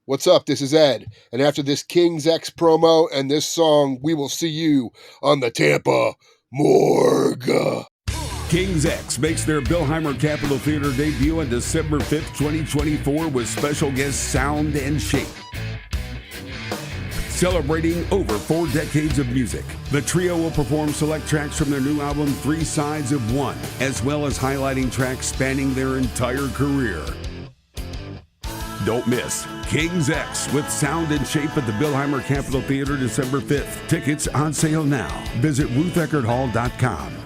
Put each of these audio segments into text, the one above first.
What's up? This is Ed. And after this King's X promo and this song, we will see you on the Tampa Morgue. King's X makes their Billheimer Capitol Theater debut on December 5th, 2024 with special guest Sound and Shape. Celebrating over 4 decades of music, the trio will perform select tracks from their new album, 3 Sides of One, as well as highlighting tracks spanning their entire career. Don't miss King's X with Sound and Shape at the Billheimer Capitol Theater December 5th. Tickets on sale now. Visit rutheckerthall.com.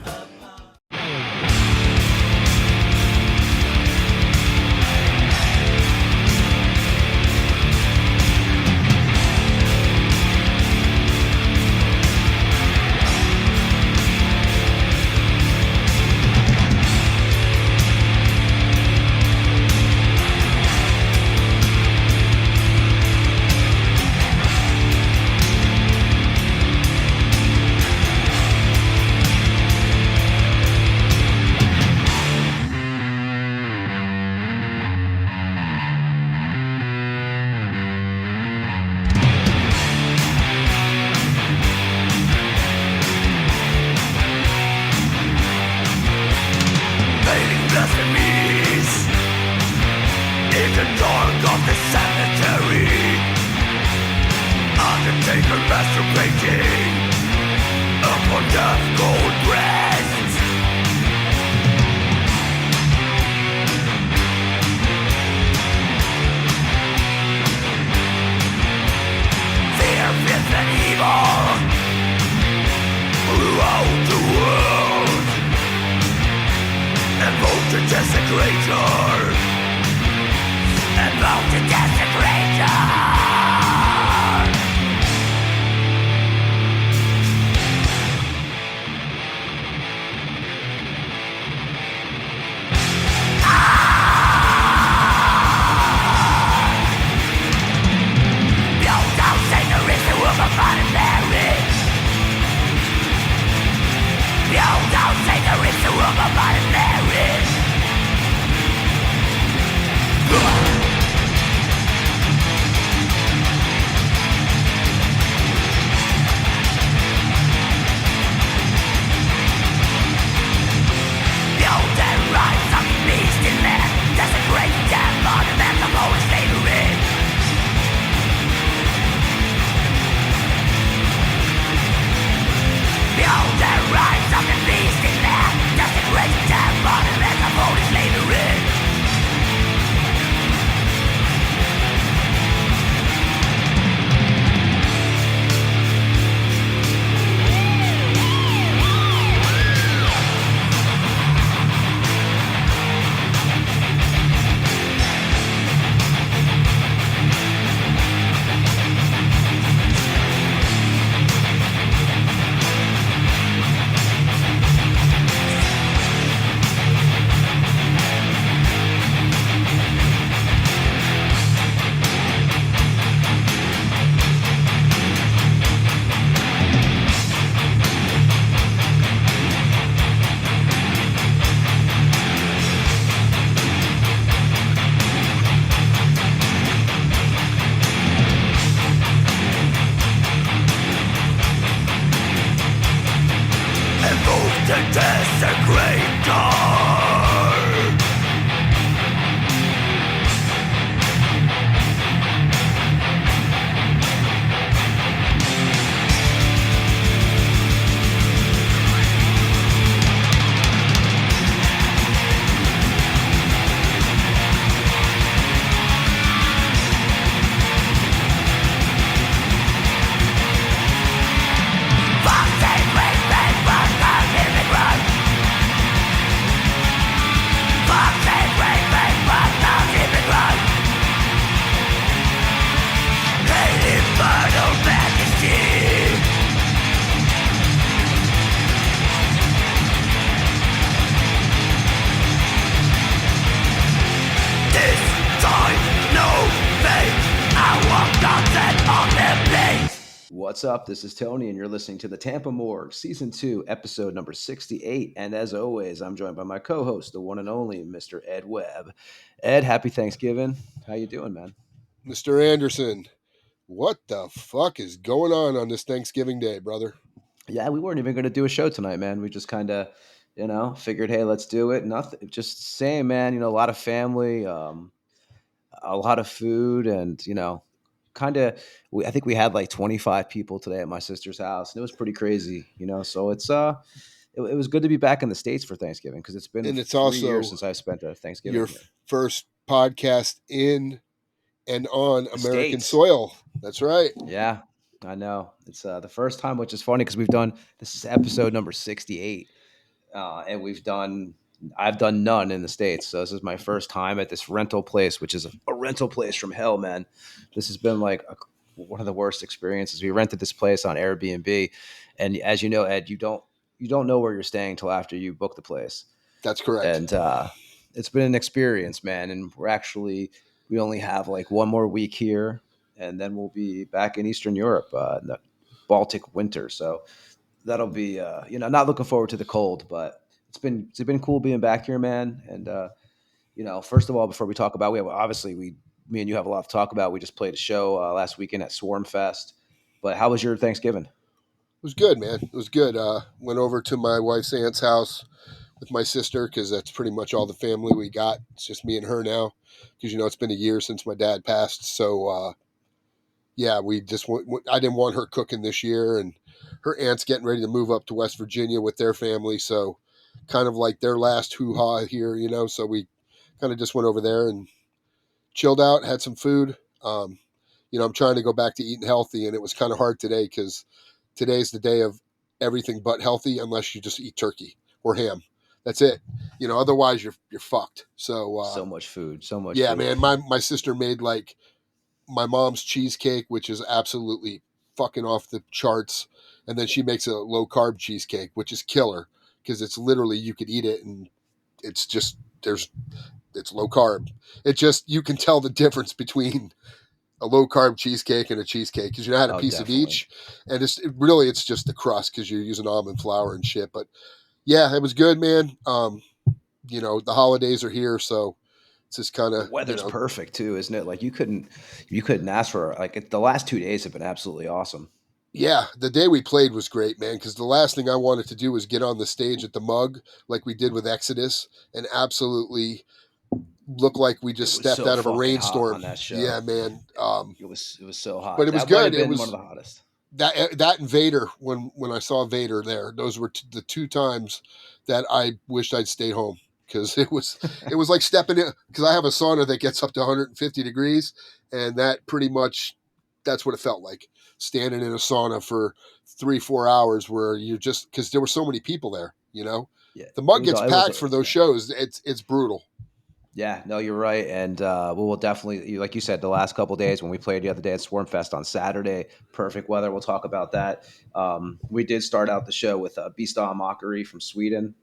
Desecrator, evoke the Desecrator. You don't say the reason we're about marriage. You don't say the reason we're about marriage. The Desecrator. What's up? This is Tony, and you're listening to the Tampa Morgue, Season 2, Episode number 68. And as always, I'm joined by my co-host, the one and only Mr. Ed Webb. Ed, happy Thanksgiving. How you doing, man? Mr. Anderson, what the fuck is going on this Thanksgiving Day, brother? Yeah, we weren't even going to do a show tonight, man. We just kind of, figured, hey, let's do it. Nothing, just saying, man. A lot of family, a lot of food, and kind of. I think we had like 25 people today at my sister's house, and it was pretty crazy. So it was good to be back in the States for Thanksgiving because it's been And it's 3 years also since I spent a your Thanksgiving here. first podcast in and on The American States. soil. That's right. Yeah, I know. It's the first time, which is funny because we've done this is episode number 68, and I've done none in the States. So this is my first time at this rental place, which is a rental place from hell, man. This has been like one of the worst experiences. We rented this place on Airbnb, and as you know, Ed, you don't know where you're staying till after you book the place. That's correct. And it's been an experience, man. And we only have like one more week here, and then we'll be back in Eastern Europe in the Baltic winter. So that'll be not looking forward to the cold, but it's been cool being back here, man. And first of all, before we talk about, we have obviously we me and you have a lot to talk about. We just played a show last weekend at Swarm Fest. But how was your Thanksgiving? It was good, man. It was good. Went over to my wife's aunt's house with my sister because that's pretty much all the family we got. It's just me and her now because it's been a year since my dad passed. So yeah, we just I didn't want her cooking this year, and her aunt's getting ready to move up to West Virginia with their family, so kind of like their last hoo ha here. So we kind of just went over there and chilled out, had some food. I'm trying to go back to eating healthy, and it was kind of hard today because today's the day of everything but healthy, unless you just eat turkey or ham. That's it. Otherwise you're fucked. So So much food, so much yeah, food. man, my sister made like my mom's cheesecake, which is absolutely fucking off the charts. And then she makes a low carb cheesecake, which is killer because it's literally you could eat it and it's just it's low carb. It just you can tell the difference between a low carb cheesecake and a cheesecake because I had a Oh, piece of definitely. each, and it's just the crust because you're using almond flour and shit. But yeah, it was good, man. The holidays are here, so it's just kind The of weather's perfect too, isn't it? Like you couldn't ask for the last 2 days have been absolutely awesome. Yeah, the day we played was great, man, because the last thing I wanted to do was get on the stage at the Mug like we did with Exodus and absolutely look like we It just was stepped so out of a fucking hot rainstorm. on that show. Yeah, man. It was so But hot. it was That might good. have It been one of was the hottest. that and Vader when I saw Vader there. Those were the two times that I wished I'd stayed home because it was like stepping in because I have a sauna that gets up to 150 degrees, and that pretty much that's what it felt like standing in a sauna for 3-4 hours where you just because there were so many people there. Yeah, The it Mug was. gets It was. packed for those Yeah. shows. It's brutal. Yeah, no, you're right, and we'll definitely, like you said, the last couple days when we played the other day at Swarmfest on Saturday, perfect weather. We'll talk about that. We did start out the show with Bestial Mockery from Sweden,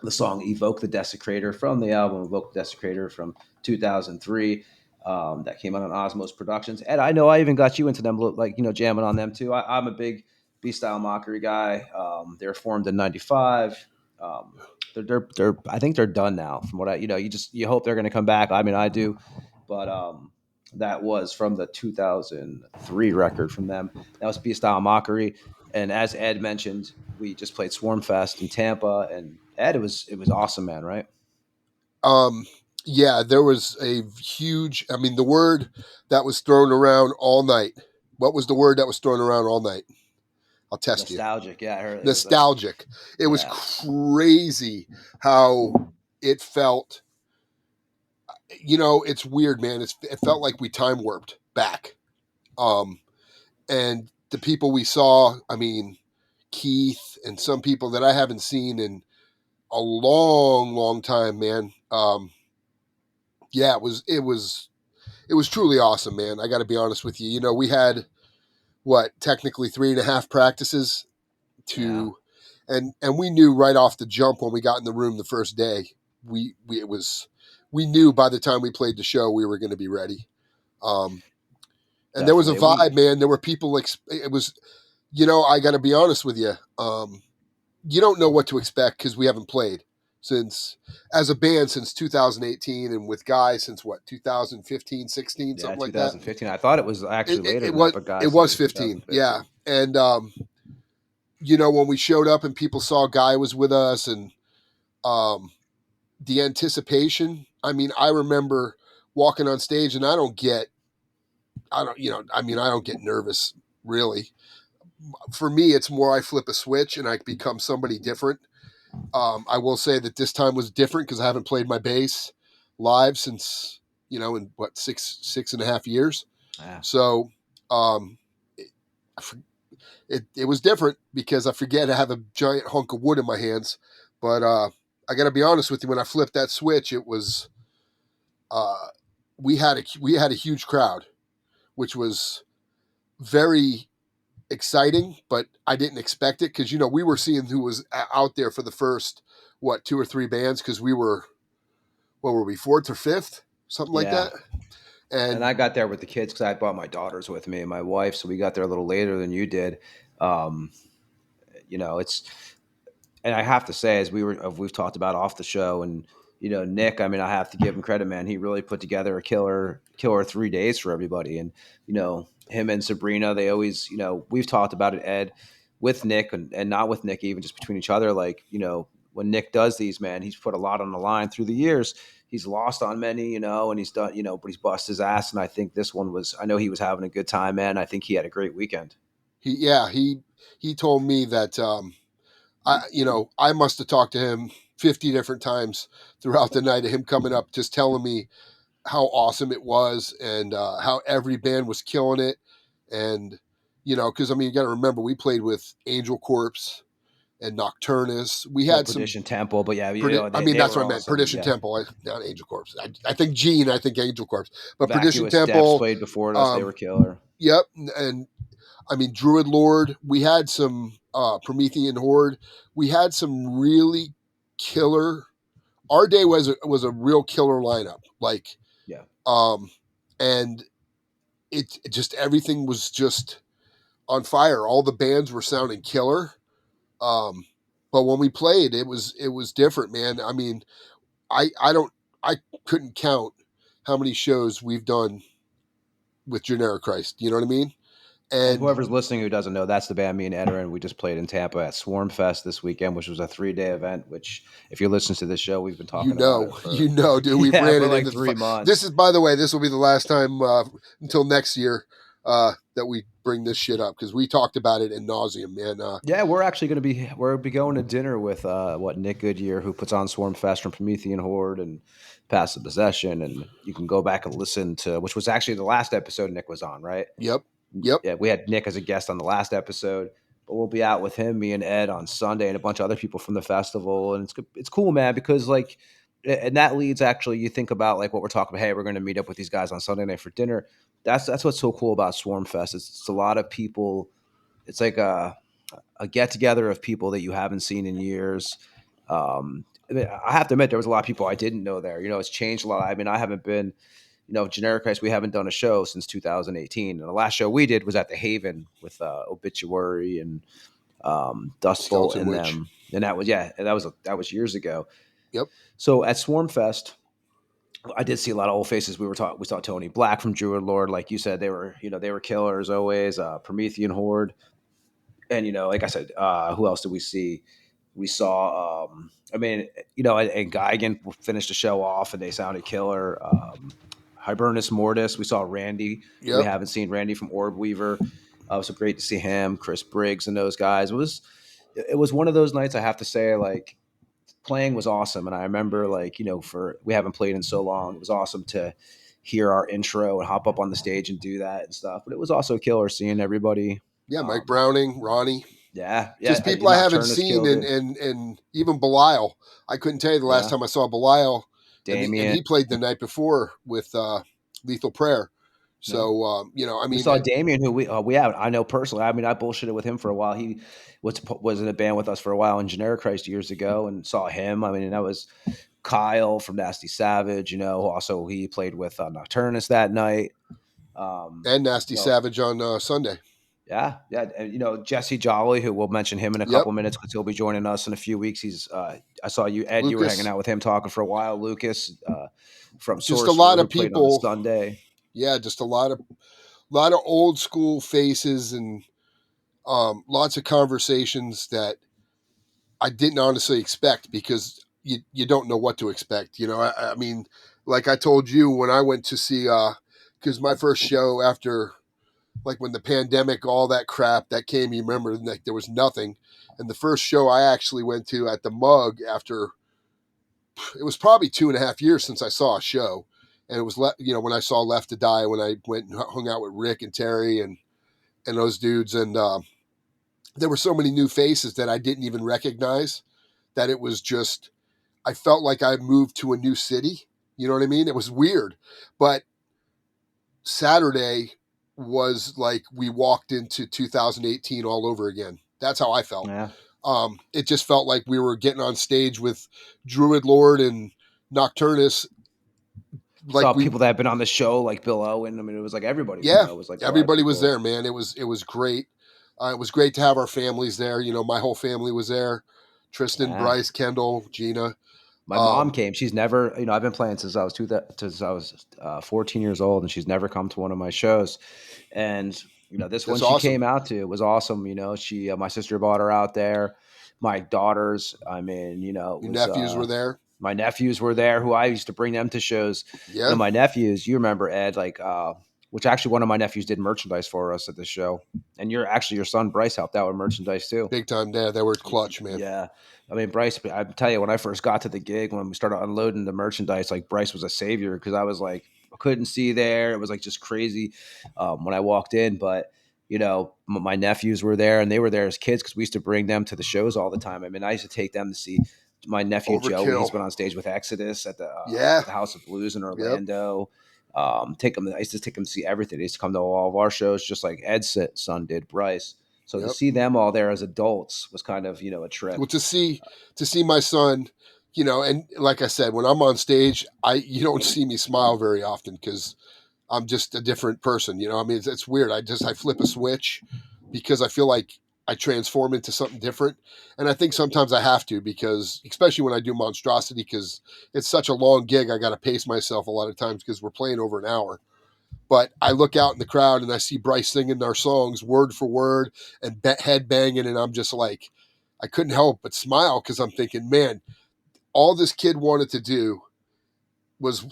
the song "Evoke the Desecrator" from the album "Evoke the Desecrator" from 2003. That came out on Osmos Productions, and I know I even got you into them, like jamming on them too. I'm a big Bestial Mockery guy. They were formed in '95. Um, they're I think they're done now. From what you hope they're going to come back. I mean, I do, but that was from the 2003 record from them. That was Bestial Mockery, and as Ed mentioned, we just played Swarmfest in Tampa, and Ed, it was awesome, man. Right? Um, yeah, there was a huge. I mean, the word that was thrown around all night. What was the word that was thrown around all night? I'll test you. Nostalgic. Yeah, I heard it was. Nostalgic. It was Yeah, crazy how it felt. It's weird, man. It felt like we time warped back. Um, and the people we saw, I mean, Keith and some people that I haven't seen in a long, long time, man. Yeah, it was truly awesome, man. I got to be honest with you. We had what technically 3.5 practices yeah, to, and we knew right off the jump when we got in the room the first day. We knew by the time we played the show we were going to be ready. Um, and there was a definitely. vibe, man. There were people like it was. I got to be honest with you. You don't know what to expect because we haven't played. as a band since 2018, and with Guy since what, 2015, 16, Yeah, something like that. 2015. I thought it was actually It, later it than that, was but Guy it said it was was 15, 2015. yeah. And when we showed up and people saw Guy was with us, and um, the anticipation. I mean, I remember walking on stage, and I don't get nervous really. For me, it's more I flip a switch and I become somebody different. I will say that this time was different because I haven't played my bass live since, in what, 6.5 years. Yeah. So um, it, it was different because I forget I have a giant hunk of wood in my hands. But I got to be honest with you, when I flipped that switch, it was uh, we had a huge crowd, which was very exciting, but I didn't expect it because we were seeing who was out there for the first two or three bands, because we were, what were we, fourth or fifth, something like Yeah. that. And And I got there with the kids because I brought my daughters with me and my wife, so we got there a little later than you did. Um, it's and I have to say, as we've talked about off the show, and Nick, I mean, I have to give him credit, man. He really put together a killer 3 days for everybody, and him and Sabrina, they always, we've talked about it, Ed, with Nick and not with Nick, even just between each other. Like, when Nick does these, man, he's put a lot on the line through the years. He's lost on many, and he's done, but he's bust his ass. And I think this one was, I know he was having a good time, man. I think he had a great weekend. he told me that I must have talked to him 50 different times throughout the night of him coming up, just telling me how awesome it was, and how every band was killing it. And because I mean, you got to remember, we played with Angel Corpse and Nocturnus. We Well, had some. Perdition Temple, but yeah, I they, mean, they that's were what I meant. awesome. Perdition Yeah. Temple, not Angel Corpse. I think Gene. I think Angel Corpse, but Perdition Vacuous Depths Temple. played before us. They Um, were killer. yep, and I mean Druid Lord. We had some Promethean Horde. We had some really killer. Our day was a real killer lineup. Like, Yeah. um, and it just, everything was just on fire. All the bands were sounding killer. Um, but when we played, it was different, man. I mean, I don't I couldn't count how many shows we've done with Generic Christ. You know what I mean? And And whoever's listening who doesn't know, that's the band me and Ed are in. We just played in Tampa at Swarm Fest this weekend, which was a 3-day event. Which, if you're listening to this show, we've been talking about it for dude, we've ran for it like into three This months. is, by the way, this will be the last time until next year that we bring this shit up, because we talked about it in nauseum, man. Yeah, we're actually we'll be going to dinner with Nick Goodyear, who puts on Swarm Fest from Promethean Horde and Passive Possession, and you can go back and listen to, which was actually the last episode Nick was on, right? Yep, yep, Yeah, we had Nick as a guest on the last episode, but we'll be out with him, me and Ed on Sunday, and a bunch of other people from the festival, and it's cool, man, because like, and that leads, actually, you think about like what we're talking about. Hey, we're going to meet up with these guys on Sunday night for dinner. That's what's so cool about Swarm Fest. It's a lot of people. It's like a get together of people that you haven't seen in years. I mean, I have to admit, there was a lot of people I didn't know there. It's changed a lot. I mean, I haven't been, Generic Ice, we haven't done a show since 2018. And the last show we did was at the Haven with Obituary and Dust Bolt Skeleton and Witch. them. And that was, yeah, that was years ago. Yep, So at Swarm Fest, I did see a lot of old faces. We saw Tony Black from Druid Lord, like you said, they were killers always. Promethean Horde, and like I said, who else did we see? We saw, I mean, and Geigen finished the show off, and they sounded killer. Hibernus Mortis, we saw Randy. We yep. haven't seen Randy from Orb Weaver. So great to see him, Chris Briggs, and those guys. It was one of those nights, I have to say, like, playing was awesome, and I remember, like, for we haven't played in so long, it was awesome to hear our intro and hop up on the stage and do that and stuff. But it was also killer seeing everybody. Yeah, Mike Um, Browning, Ronnie. yeah, Just yeah. people I haven't Nocturnus seen, killed and it. and even Belial. I couldn't tell you the last Yeah, time I saw Belial, and Damien. he played the night before with Lethal Prayer. Yeah. So I We mean, saw Damien, who we have. I know personally. I mean, I bullshitted with him for a while. He was in a band with us for a while in Generic Christ years ago, and saw him. I mean, and that was Kyle from Nasty Savage. Also he played with Nocturnus that night. Um, and Nasty you know, Savage on Sunday. Yeah, yeah, and Jesse Jolly, who we'll mention him in a Yep, couple minutes because he'll be joining us in a few weeks. He's I saw you, Ed. You were hanging Lucas. out with him talking for a while. Lucas from Just a Sorcerer, lot who of played on the people. Sunday. Yeah, just a lot of old school faces and lots of conversations that I didn't honestly expect because you don't know what to expect. I mean, like I told you when I went to see, because my first show after, like when the pandemic, all that crap that came, you remember, like there was nothing. And the first show I actually went to at the Mug after, it was probably 2.5 years since I saw a show. And it was, when I saw Left to Die, when I went and hung out with Rick and Terry and those dudes. And there were so many new faces that I didn't even recognize that it was just, I felt like I moved to a new city. You know what I mean? It was weird. But Saturday was like we walked into 2018 all over again. That's how I felt. Yeah, It just felt like we were getting on stage with Druid Lord and Nocturnus. saw Like we, people that have been on the show like Bill Owen. I mean, it was like everybody. yeah, It was like a lot of everybody was people. there, man. It was great. It was great to have our families there. My whole family was there. Tristan, Yeah, Bryce, Kendall, Gina. my mom Um, came. She's never, I've been playing since I was 14 years old, and she's never come to one of my shows. And this one that's she awesome. came out to, it was awesome. She, my sister bought her out there. My daughters, I mean, it Your was nephews were there. my nephews were there, who I used to bring them to shows. Yeah, My nephews, you remember Ed, like which actually one of my nephews did merchandise for us at the show, and your son Bryce helped out with merchandise too. big time there. They were clutch, man. Yeah. I mean, Bryce, I tell you, when I first got to the gig, when we started unloading the merchandise, like Bryce was a savior because I was like, I couldn't see there. It was like just crazy when I walked in. But, my nephews were there and they were there as kids because we used to bring them to the shows all the time. I mean, I used to take them to see my nephew Joey. He's Overkill. been on stage with Exodus Yeah. at the House of Blues in Yep. Orlando. Take him. I used to take him to see everything. He used to come to all of our shows, just like Ed's son did, Bryce. So to Yep. see them all there as adults was kind of, a Well, trip. to see my son, and like I said, when I'm on stage, you don't see me smile very often because I'm just a different person. I mean, it's weird. I flip a switch because I feel like I transform into something different, and I think sometimes I have to because, especially when I do monstrosity, because it's such a long gig, I got to pace myself a lot of times because we're playing over an hour. But I look out in the crowd and I see Bryce singing our songs word for word and head banging, and I'm just like, I couldn't help but smile because I'm thinking, man, all this kid wanted to do was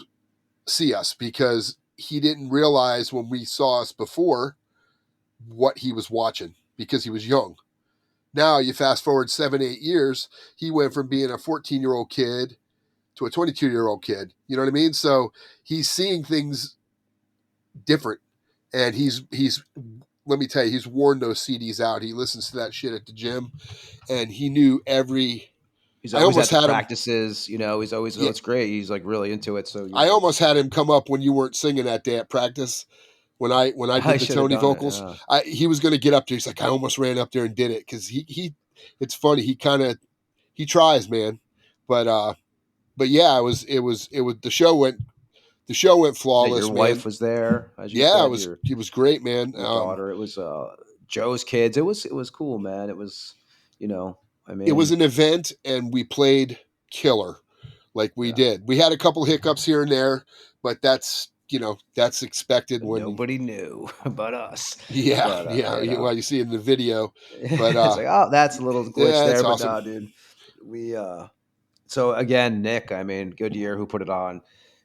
see us because he didn't realize when we saw us before what he was watching because he was young. Now you fast forward 7, 8 years, he went from being a 14-year-old kid to a 22-year-old kid. You know what I mean? So he's seeing things different, and he's let me tell you, he's worn those CDs out. He listens to that shit at the gym, and he knew every. He's I always almost at the had him. practices. He's always, oh, Yeah, it's great. He's like really into it. So, I almost had him come up when you weren't singing that day at practice. When I I did the should have Tony done it. vocals, Yeah. he was going to get up there. He's like, I almost ran up there and did it because he. It's funny. He tries, man, but yeah, it was the show went Yeah, your flawless, man. wife was there, as you Yeah, it said, was it was great, man. your daughter. It was Joe's kids. It was cool, man. It was, you know, I It was mean, an event, and we played killer. Like we yeah. did. We had a couple hiccups here and there, but that's expected when Nobody knew but us. yeah, But yeah. Well, you see it in the video, but it's like, oh, that's a little glitch yeah, it's there. But awesome. no, dude, we so again, Nick, I mean, Goodyear, who put it on,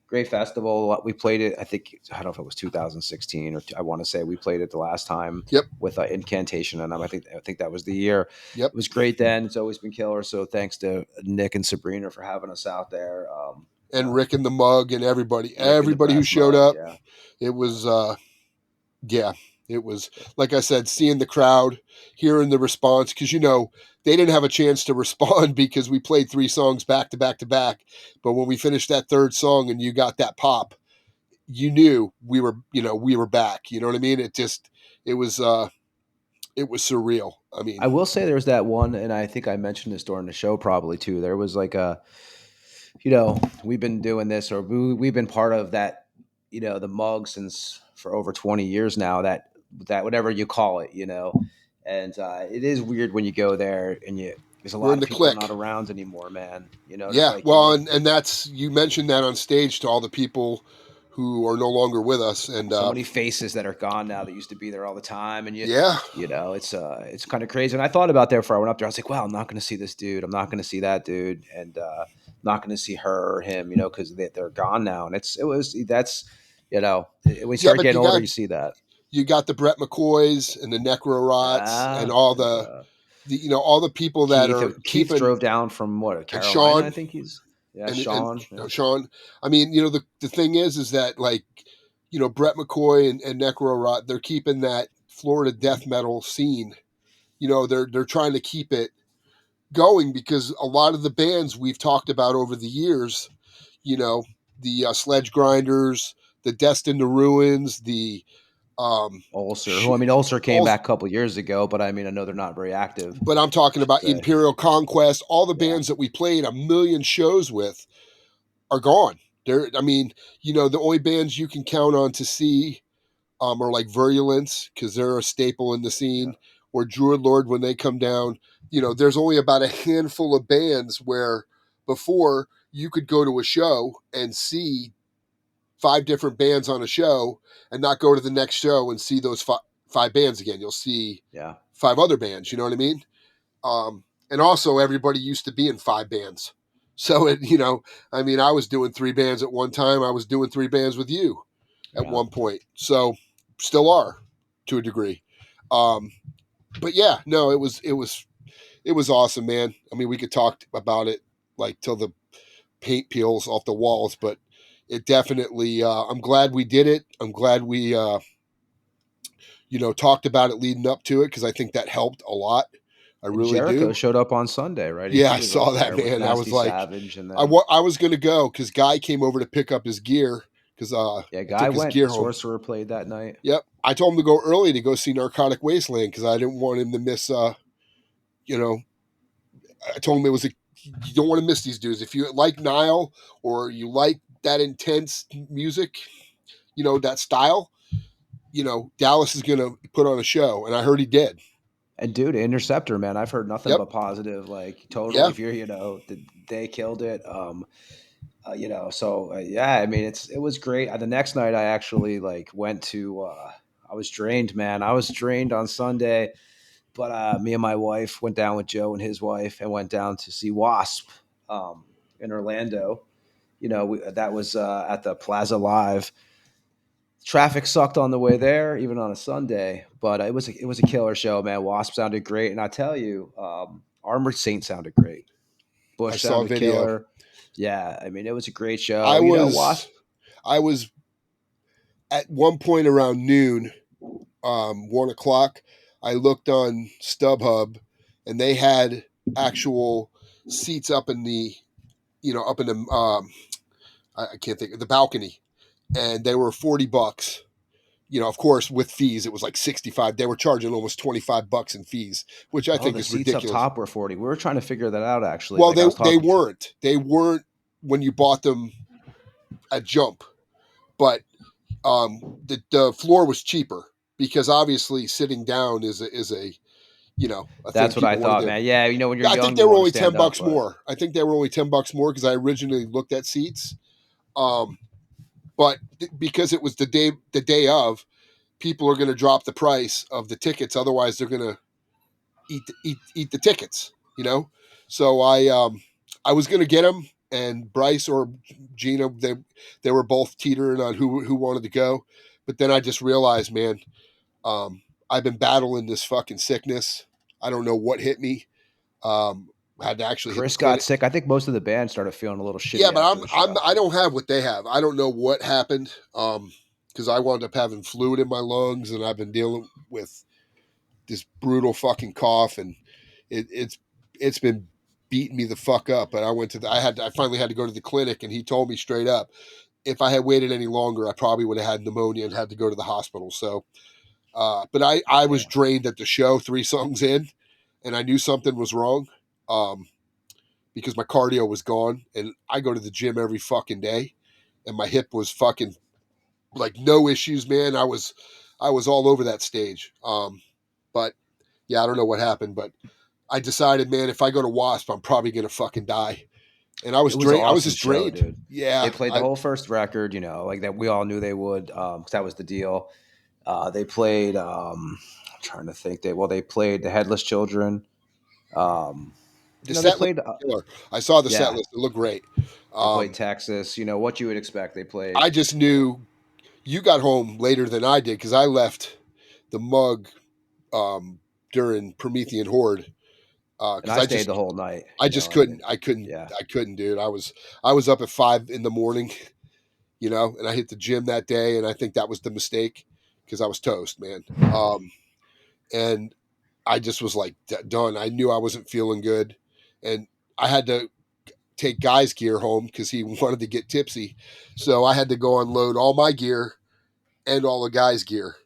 great festival. We played it. I don't know if it was 2016 or I want to say we played it the last time Yep, with Incantation, and I think that was the year. yep. It was great then. It's always been killer. So thanks to Nick and Sabrina for having us out there. And Rick and the Mug and everybody, Rick and the everybody who Brass showed Mug, up. yeah. It was yeah, it was like I said, seeing the crowd, hearing the response, because they didn't have a chance to respond because we played three songs back to back to back. But when we finished that third song and you got that pop, you knew we were back. You know what I mean? It was it was surreal. I I mean, will say there's that one, and I think I mentioned this during the show probably too. There was like we've been doing this, or we've been part of that, the mug since for over 20 years now. That that whatever you call it, and it is weird when you go there and there's a We're lot in of the people not clique. around anymore, man. Just Yeah, like well, and that's, you mentioned that on stage to all the people who are no longer with us, and so many faces that are gone now that used to be there all the time, and yeah, it's kind of crazy. And I thought about that before I went up there. I was like, well, I'm not going to see this dude. I'm not going to see that dude, and not going to see her or him, because they're gone now. And when you yeah, start but getting older, you see that. you got the Brett McCoys and the Necro Rots and Yeah, all and the all the people that Keith are Keith keeping, drove down from what, and Carolina, I Sean, think he's. Yeah, and Sean. Yeah, Sean. I mean, the thing is that, like, Brett McCoy and Necro Rot, they're keeping that Florida death metal scene. They're trying to keep it going, because a lot of the bands we've talked about over the years, you know, the Sledge Grinders, the Destined to Ruins, the um, Ulcer. sh- Who I mean, Ulcer came all, back a couple years ago, but I mean, I know they're not very active. but I'm talking Should about say. Imperial Conquest. All the Yeah, bands that we played a million shows with are gone. I mean, the only bands you can count on to see are like Virulence, because they're a staple in the yeah, scene, or Druid Lord when they come down. There's only about a handful of bands where before you could go to a show and see five different bands on a show and not go to the next show and see those five bands again. You'll see yeah, five other bands. You know what I mean? And also, everybody used to be in five bands. So I mean, I was doing three bands at one time. I was doing three bands with you at yeah. one point. So still are, to a degree. Um, but yeah, no, it was awesome, man. I mean, we could talk about it like till the paint peels off the walls, but it definitely. I'm glad we did it. I'm glad we talked about it leading up to it, because I think that helped a lot. I And really Jericho do. showed up on Sunday, right? Yeah, He I was saw up that, there with man. I was Nasty like, Savage and I, them. wa- I was going to go because Guy came over to pick up his gear, because Yeah, I Guy took his went. gear home. Sorcerer played that night. Yep. I told him to go early to go see Narcotic Wasteland, because I didn't want him to miss, you know, I told him you don't want to miss these dudes. If you like Nile, or you like that intense music, that style, Dallas is going to put on a show. And I heard he did. And dude, Interceptor, man, I've heard nothing Yep. but positive. Like totally, Yeah. if you're, they killed it. So yeah, I mean, it was great. The next night, I actually like went to. I was drained, man. I was drained on Sunday, but me and my wife went down with Joe and his wife and went down to see Wasp in Orlando. That was at the Plaza Live. Traffic sucked on the way there, even on a Sunday, but it was a killer show, man. Wasp sounded great, and I tell you, Armored Saint sounded great. I Bush saw a sounded video. killer. Yeah, I mean, it was a great show. I was, Wasp. I was at one point around noon, 1 o'clock, I looked on StubHub, and they had actual seats up in the, up in the, I can't think of the balcony, and they were $40. Of course, with fees, it was like 65. They were charging almost $25 in fees, which I Oh, think the is seats up ridiculous. top were 40. We were trying to figure that out actually. Well, Like I they was they talking. weren't. They weren't when you bought them at Jump, but the floor was cheaper, because obviously sitting down is a thing That's what I people want thought, to do. man. Yeah, when you're I think young, they you were want to only ten stand up, bucks but more. I think they were only $10 more, because I originally looked at seats. Um, but because it was the day of, people are going to drop the price of the tickets. Otherwise, they're going to eat the tickets. So I was going to get them, and Bryce or Gina, they were both teetering on who wanted to go. But then I just realized, man, I've been battling this fucking sickness. I don't know what hit me. I had to actually hit the Chris got clinic. sick. I think most of the band started feeling a little Yeah, shitty but after the show. I don't have what they have. I don't know what happened. Because I wound up having fluid in my lungs, and I've been dealing with this brutal fucking cough, and it's been beating me the fuck up. But I finally had to go to the clinic, and he told me straight up, if I had waited any longer, I probably would have had pneumonia and had to go to the hospital. So, but I was Damn. drained at the show 3 songs in, and I knew something was wrong. Because my cardio was gone, and I go to the gym every fucking day, and my hip was fucking like no issues, man. I was all over that stage. But yeah, I don't know what happened, but I decided, man, if I go to Wasp, I'm probably gonna fucking die. And I It was was an drained. I was awesome just show, drained. dude. Yeah, They played the whole first record, like that we all knew they would, 'cause that was the deal. They played. I'm trying to think. They played the Headless Children. Um, the they set list played. was killer. I saw the set Yeah, list. It looked great. they played Um, Texas. What you would expect. They played. I just knew you got home later than I did because I left the mug um, during Promethean Horde And because I stayed the whole night. I just And then, couldn't. I couldn't. yeah, I couldn't, dude. I was up at 5 in the morning, and I hit the gym that day, and I think that was the mistake because I was toast, man. And I just was like done. I knew I wasn't feeling good, and I had to take Guy's gear home because he wanted to get tipsy, so I had to go unload all my gear and all the guys' gear.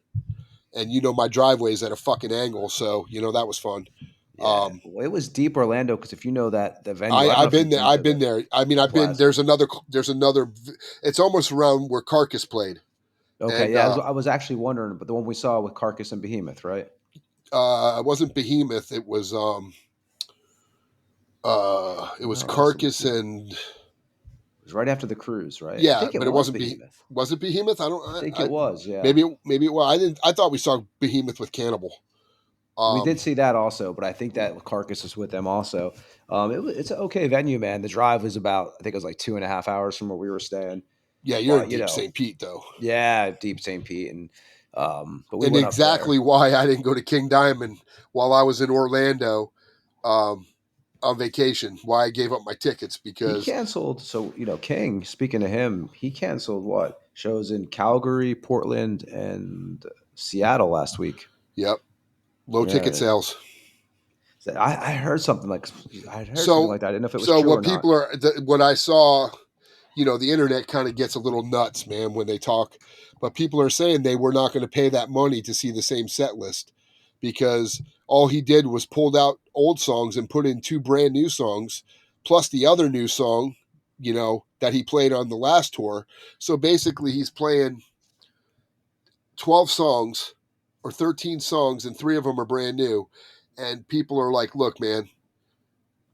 And my driveway's at a fucking angle, so that was fun. yeah. Um, Well, it was deep Orlando because if you know that the venue, I I don't know I've if been you've there. been I've to been there. I mean, the I've been. Blast. There's another. It's almost around where Carcass played, Okay, and yeah. I was actually wondering, but the one we saw with Carcass and Behemoth, right? it wasn't Behemoth. It was No, it Carcass and was right after the cruise, right? I yeah, think it but it was wasn't Behemoth. Was it Behemoth? I I don't. think I it was, yeah. maybe. Well, I didn't. I thought we saw Behemoth with Cannibal. We did Um, see that also, but I think that Carcass was with them also. It's an okay venue, man. The drive was about, I think it was like 2.5 hours from where we were staying. yeah, you're in But deep St. Pete though, yeah, deep St. Pete, and but we and went up there. exactly why I didn't go to King Diamond while I was in Orlando. Um, on vacation, why I gave up my tickets He because canceled. So King. Speaking of him, he canceled what shows in Calgary, Portland, and Seattle last week. yep, low ticket Yeah, sales. so I heard something like I heard something So like that. I didn't know if it was so true what or not. people are what I saw, the internet kind of gets a little nuts, man, when they talk, but people are saying they were not going to pay that money to see the same set list because all he did was pulled out old songs and put in two brand new songs plus the other new song, that he played on the last tour. So basically he's playing 12 songs or 13 songs and 3 of them are brand new, and people are like, "Look, man,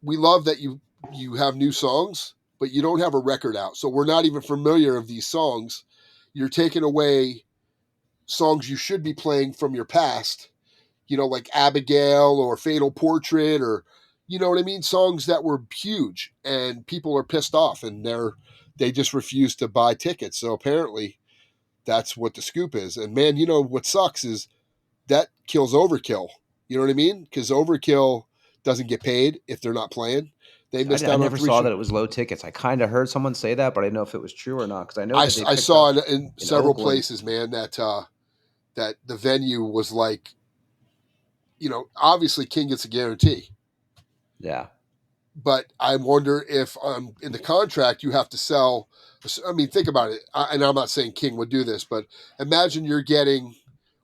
we love that you have new songs, but you don't have a record out. So we're not even familiar of these songs. You're taking away songs you should be playing from your past, like Abigail or Fatal Portrait or you know what I mean? Songs that were huge and people are pissed off and they just refuse to buy tickets. So apparently that's what the scoop is. And man, what sucks is that kills Overkill. You know what I mean? Because Overkill doesn't get paid if they're not playing. They I, missed I out on never three saw shows. that it was low tickets. I kind of heard someone say that, but I didn't know if it was true or not because I know I, that they I picked saw up it in in several Oakland. places, man, that the venue was like, obviously King gets a guarantee, Yeah, but I wonder if in the contract you have to sell. I mean, think about it. And I'm not saying King would do this, but imagine you're getting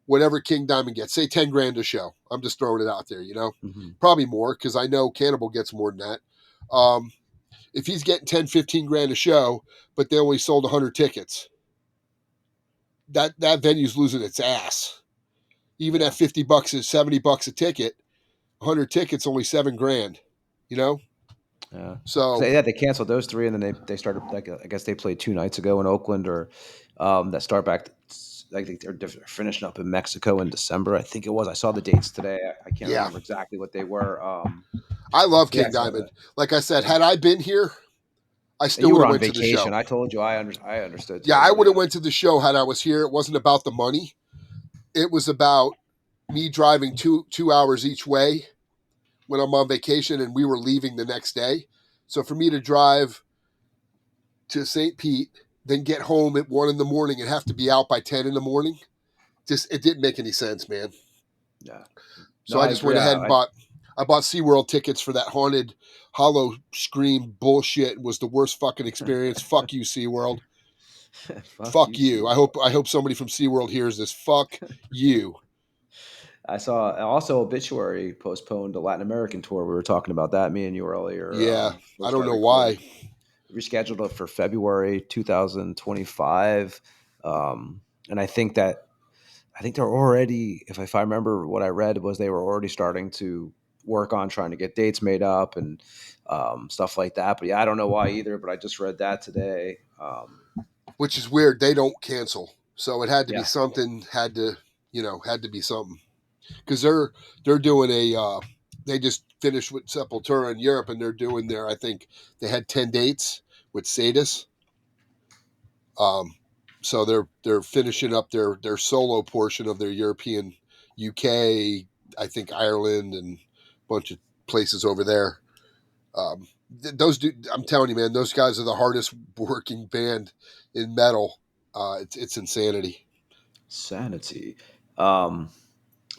whatever King Diamond gets, say 10 grand a show. I'm just throwing it out there, hmm probably more because I know Cannibal gets more than that. If he's getting 10, 15 grand a show, but they only sold 100 tickets, that venue's losing its ass. Even at yeah, $50 or $70 a ticket, 100 tickets, only 7 grand, you know? yeah. Because So, they canceled those three, and then they started. Like I guess they played 2 nights ago in Oakland, or that start back. Like they're finishing up in Mexico in December. I think it was. I saw the dates today. I can't yeah, remember exactly what they were. I love Yeah, I King saw Diamond. that. Like I said, Yeah. had I been here, I still You would were have on went to the show. vacation. I told you I understood Yeah, I would totally. have went to the show had I was here. It wasn't about the money. It was about me driving two hours each way when I'm on vacation and we were leaving the next day. So for me to drive to St. Pete, then get home at 1 in the morning and have to be out by 10 in the morning, just it didn't make any sense, man. Yeah. No, So I I just went agree. ahead and I bought SeaWorld tickets for that haunted hollow scream bullshit. It was the worst fucking experience. Fuck you, SeaWorld. Fuck Fuck you, you. SeaWorld. I hope somebody from SeaWorld hears this. Fuck you. I saw also Obituary postponed the Latin American tour. We were talking about that, me and you earlier. Yeah. We I don't started know recording. why. Rescheduled it for February 2025. And I think that I think they're already, if I remember what I read, was they were already starting to work on trying to get dates made up and stuff like that. But yeah, I don't know why either. But I just read that today. Which is weird. They don't cancel, so it had to be Yeah, something. Had to be something because they're doing a. They just finished with Sepultura in Europe, and they're doing their. I think they had 10 dates with Sadis. So they're finishing up their solo portion of their European, UK, I think Ireland, and a bunch of places over there. I'm telling you, man, those guys are the hardest working band in metal. It's insanity. sanity. Um,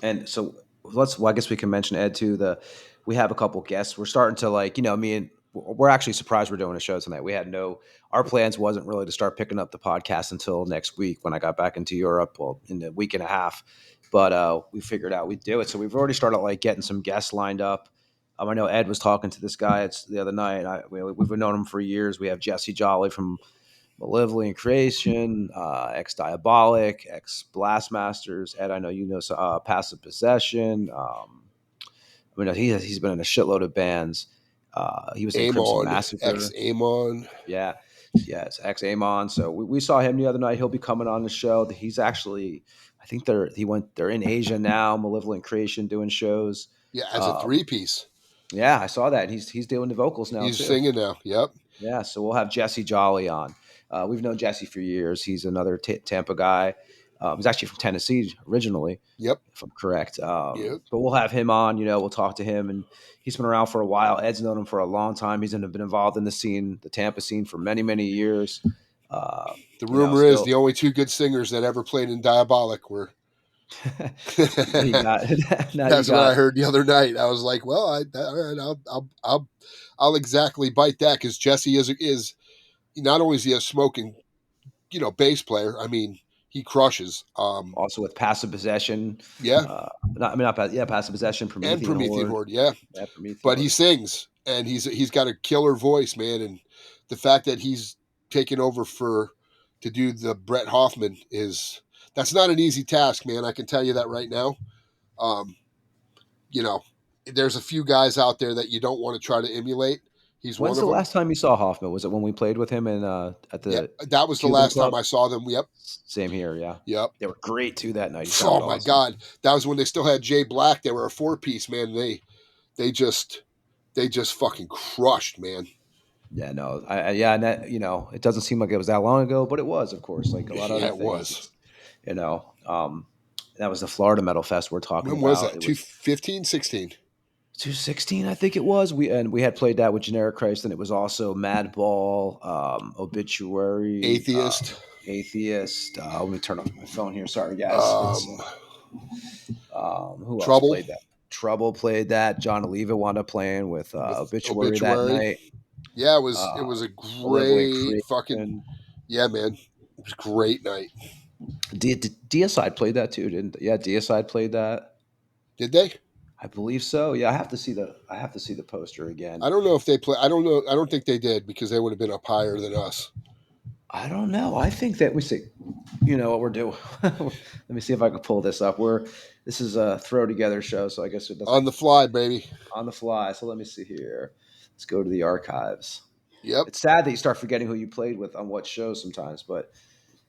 And so well, I guess we can mention Ed too. We have a couple guests. We're starting to we're actually surprised we're doing a show tonight. We had our plans wasn't really to start picking up the podcast until next week when I got back into Europe, well, in a week and a half. But we figured out we'd do it. So we've already started getting some guests lined up. I know Ed was talking to this guy the other night. We've known him for years. We have Jesse Jolly from Malevolent Creation, ex Diabolic, ex Blastmasters. Ed, I know you know Passive Possession. He's been in a shitload of bands. He was in Crimson Amon, ex Massacre. Amon. Yeah, it's ex Amon. So we saw him the other night. He'll be coming on the show. He's actually, I think they're in Asia now. Malevolent Creation doing shows. Yeah, as a Um, 3-piece. yeah, I saw that. He's doing the vocals now He's too. singing now. Yep. Yeah, so we'll have Jesse Jolly on. We've known Jesse for years. He's another Tampa guy. He's actually from Tennessee originally, Yep. if I'm correct. Yep. But we'll have him on. We'll talk to him, and he's been around for a while. Ed's known him for a long time. He's been involved in the scene, the Tampa scene, for many, many years. The rumor is the only two good singers that ever played in Diabolic were. now you got That's what I heard the other night. I was like, well, all right, I'll exactly bite that because Jesse is not only is he a smoking, bass player. I mean, he crushes. Also with Passive Possession. Yeah, Passive Possession, and Promethean Promethean Horde. Horde. Yeah, Yeah, Promethean but he Horde. sings and he's got a killer voice, man. And the fact that he's taken over to do the Brett Hoffman that's not an easy task, man. I can tell you that right now. Um, you know, there's a few guys out there that you don't want to try to emulate. He's one When's of the them. last time you saw Hoffman? Was it when we played with him at Yeah, the that was the Cuban last Club? time I saw them. Yep, Same here, yeah. yep. They were great too that night. He Oh sounded my awesome. God, that was when they still had Jay Black. They were a 4-piece, man. They just fucking crushed, man. Yeah, no, and that, it doesn't seem like it was that long ago, but it was, of course, like a lot of Yeah, other it things. was. That was the Florida Metal Fest we're talking When about. was that? It was 2015, 16. 2016, I think it was. We had played that with Generic Christ, and it was also Madball, Obituary, Atheist. Atheist. Let me turn off my phone here. Sorry, guys. Who else Trouble. played that? Trouble played that. John Oliva wound up playing with Obituary, Obituary. that night. Yeah, it was a great fucking. Yeah, man, it was a great night. Deicide played that too, didn't? Yeah, Deicide played that. Did they? I believe so. Yeah, I have to see the poster again. I don't know if they play. I don't know. I don't think they did because they would have been up higher than us. I don't know. I think that we see. You know what we're doing. Let me see if I can pull this up. This is a throw together show, so I guess it doesn't On the fly, baby. on the fly. So let me see here. Let's go to the archives. Yep. It's sad that you start forgetting who you played with on what shows sometimes, but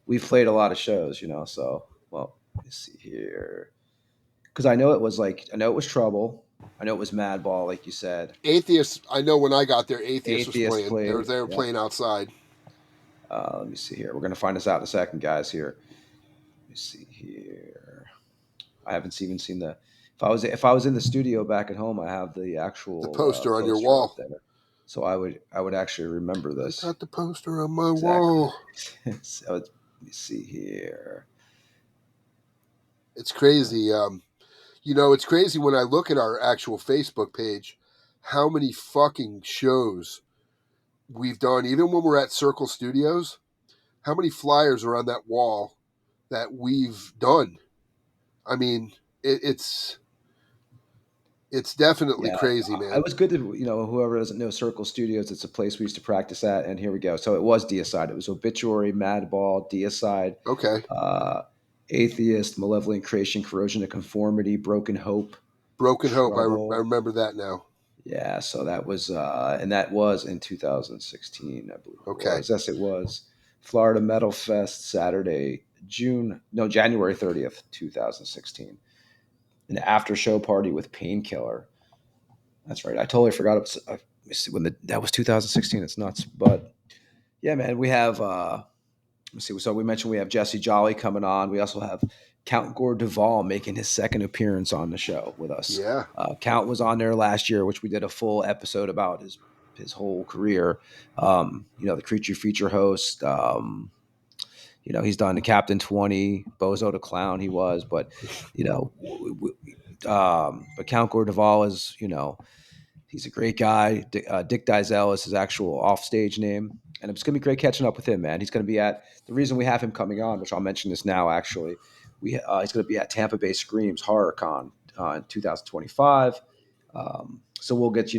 we've played a lot of shows, So, well, let me see here. Because I know it was Trouble. I know it was Madball, like you said. Atheist. I know when I got there, Atheist was Atheist playing. played. They were playing outside. Let me see here. We're gonna find this out in a second, guys. Here. Let me see here. I haven't even seen the. If I was in the studio back at home, I have the actual poster on your up wall. there. So I would actually remember this. I got the poster on my wall. So let me see here. It's crazy. It's crazy when I look at our actual Facebook page, how many fucking shows we've done, even when we're at Circle Studios, how many flyers are on that wall that we've done. I mean, it's definitely crazy, man. It was good to, whoever doesn't know Circle Studios, it's a place we used to practice at, and here we go. So it was Deicide. It was Obituary, Madball, Deicide. Okay. Atheist, Malevolent Creation, Corrosion of Conformity, Broken Hope, Broken Hope. I Trouble. remember that now. Yeah, so that was and that was in 2016, I believe it Okay. was. Yes, it was. Florida Metal Fest, Saturday, January 30th, 2016. An after show party with Painkiller. That's right. I totally forgot. Let me see when that was 2016. It's nuts. But yeah, man, we have let's see. So we mentioned we have Jesse Jolly coming on. We also have Count Gore Duvall making his second appearance on the show with us. Yeah. Count was on there last year, which we did a full episode about his whole career. The Creature feature host. He's done the Captain 20, Bozo the Clown. He was, but but Count Gore Duvall is he's a great guy. Dick Dizell is his actual offstage name. And it's going to be great catching up with him, man. He's going to be at the reason we have him coming on, which I'll mention this now, actually. He's going to be at Tampa Bay Screams HorrorCon in 2025. So we'll get,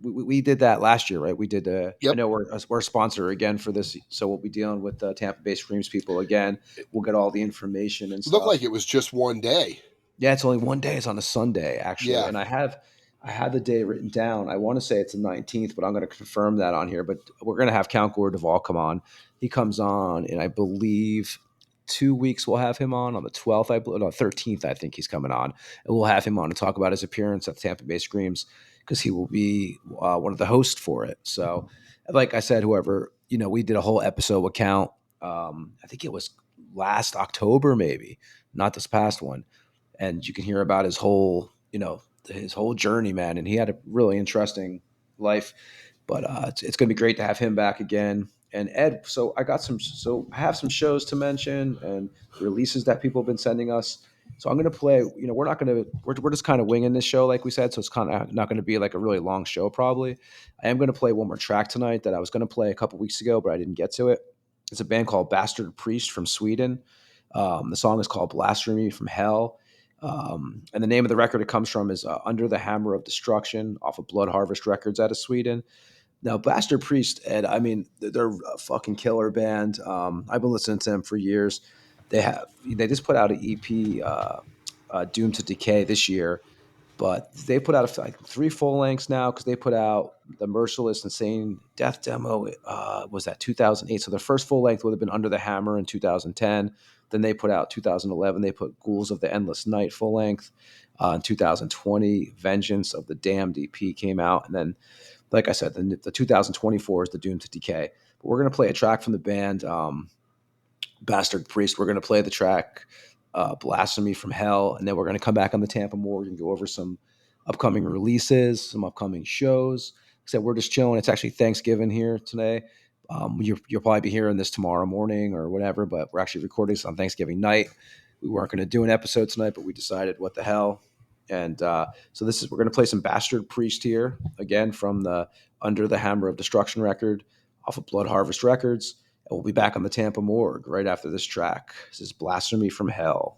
we did that last year, right? We did, I Yep. know we're a sponsor again for this. So we'll be dealing with the Tampa Bay Screams people again. We'll get all the information and It stuff. looked like it was just one day. Yeah, it's only one day. It's on a Sunday, actually. Yeah. And I had the day written down. I want to say it's the 19th, but I'm going to confirm that on here. But we're going to have Count Gore Duvall come on. He comes on, and I believe 2 weeks we'll have him on the 12th. 13th, I think he's coming on. And we'll have him on to talk about his appearance at the Tampa Bay Screams because he will be one of the hosts for it. So, like I said, we did a whole episode with Count. I think it was last October, maybe, not this past one. And you can hear about his whole journey, man. And he had a really interesting life, but it's going to be great to have him back again. And Ed, so I have some shows to mention and releases that people have been sending us. So I'm going to play, we're just kind of winging this show, like we said. So it's kind of not going to be like a really long show, probably. I am going to play one more track tonight that I was going to play a couple weeks ago, but I didn't get to it. It's a band called Bastard Priest from Sweden. The song is called Blasphemy from Hell. And the name of the record it comes from is Under the Hammer of Destruction off of Blood Harvest Records out of Sweden. Now, Bastard Priest, Ed, I mean, they're a fucking killer band. I've been listening to them for years. They just put out an EP, Doomed to Decay, this year, but they put out like 3 full lengths now because they put out the Merciless Insane Death demo. Was that 2008? So their first full length would have been Under the Hammer in 2010. Then they put out 2011. They put Ghouls of the Endless Night full length. In 2020, Vengeance of the Damned EP came out, and then, like I said, the 2024 is the Doom to Decay. But we're gonna play a track from the band, Bastard Priest. We're gonna play the track Blasphemy from Hell, and then we're gonna come back on the Tampa Morgue and go over some upcoming releases, some upcoming shows. Like I said, we're just chilling. It's actually Thanksgiving here today. You'll probably be hearing this tomorrow morning or whatever, but we're actually recording this on Thanksgiving night. We weren't going to do an episode tonight, but we decided what the hell. And so we're going to play some Bastard Priest here again from the Under the Hammer of Destruction record off of Blood Harvest Records. And we'll be back on the Tampa Morgue right after this track. This is Blasphemy from Hell.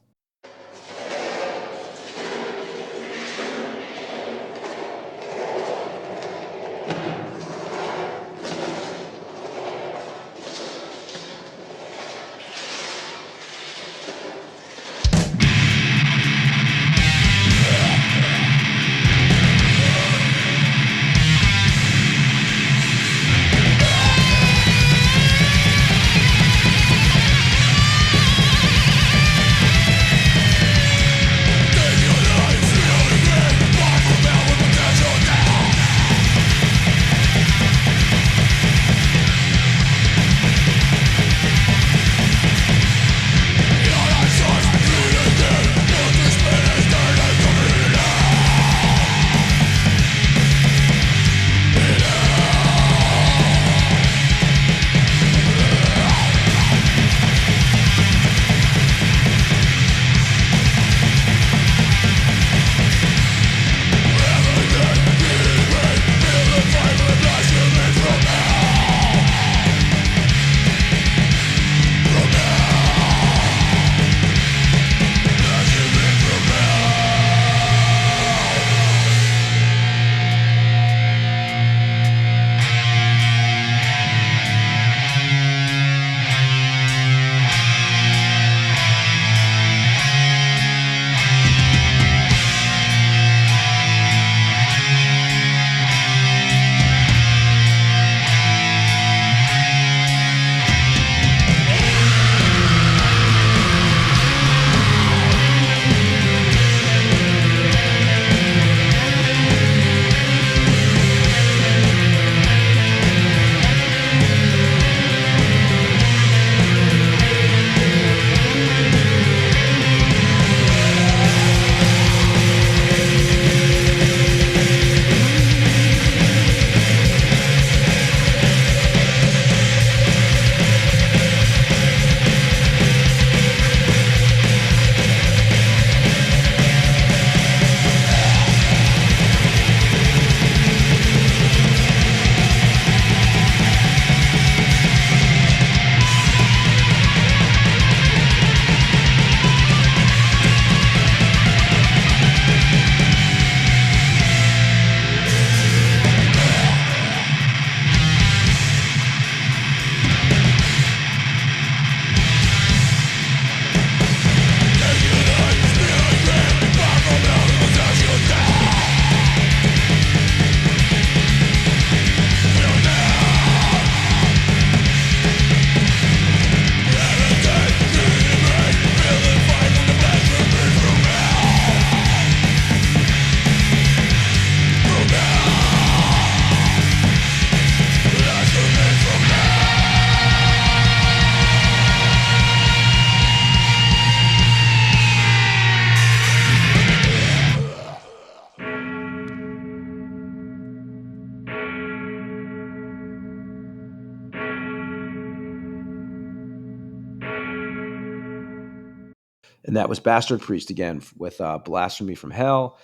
and that was Bastard Priest again with Blasphemy from Hell,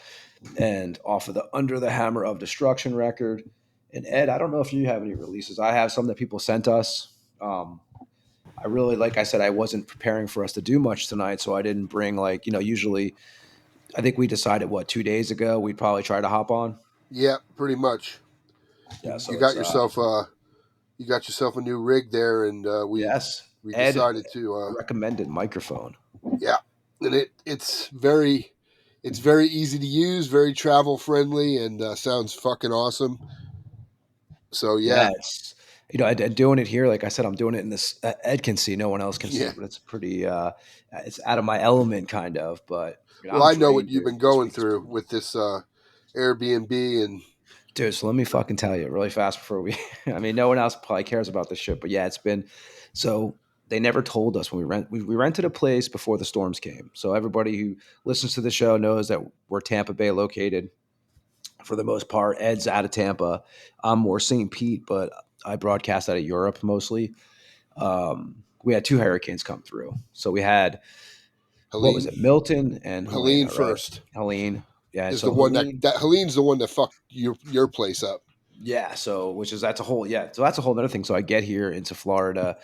and off of the Under the Hammer of Destruction record. And Ed, I don't know if you have any releases. I have some that people sent us. I really, like I said, I wasn't preparing for us to do much tonight, so I didn't bring usually I think we decided 2 days ago we'd probably try to hop on. Yeah, pretty much. Yeah, You so got it's yourself a new rig there, and yes, we Ed decided to recommended microphone. yeah, and it's very easy to use, very travel friendly, and sounds fucking awesome. So yeah, Yeah, it's doing it here. Like I said, I'm doing it in this. Ed can see, no one else can see, yeah. but it's pretty. It's out of my element, kind of. But Well, I'm I know what drained, you've dude. been This going week has through been, with this Airbnb, and dude. So let me fucking tell you really fast before we. I mean, no one else probably cares about this shit, but yeah, it's been. So they never told us when we rented a place before the storms came. So everybody who listens to the show knows that we're Tampa Bay located for the most part. Ed's out of Tampa. I'm more St. Pete, but I broadcast out of Europe mostly. We had two hurricanes come through. So we had, what was Helene, it, Milton and Helene Helena, right? first Helene. Yeah. And is the so one Helene, that Helene's the one that fucked your place up. yeah. So, that's a whole, yeah. So that's a whole other thing. So I get here into Florida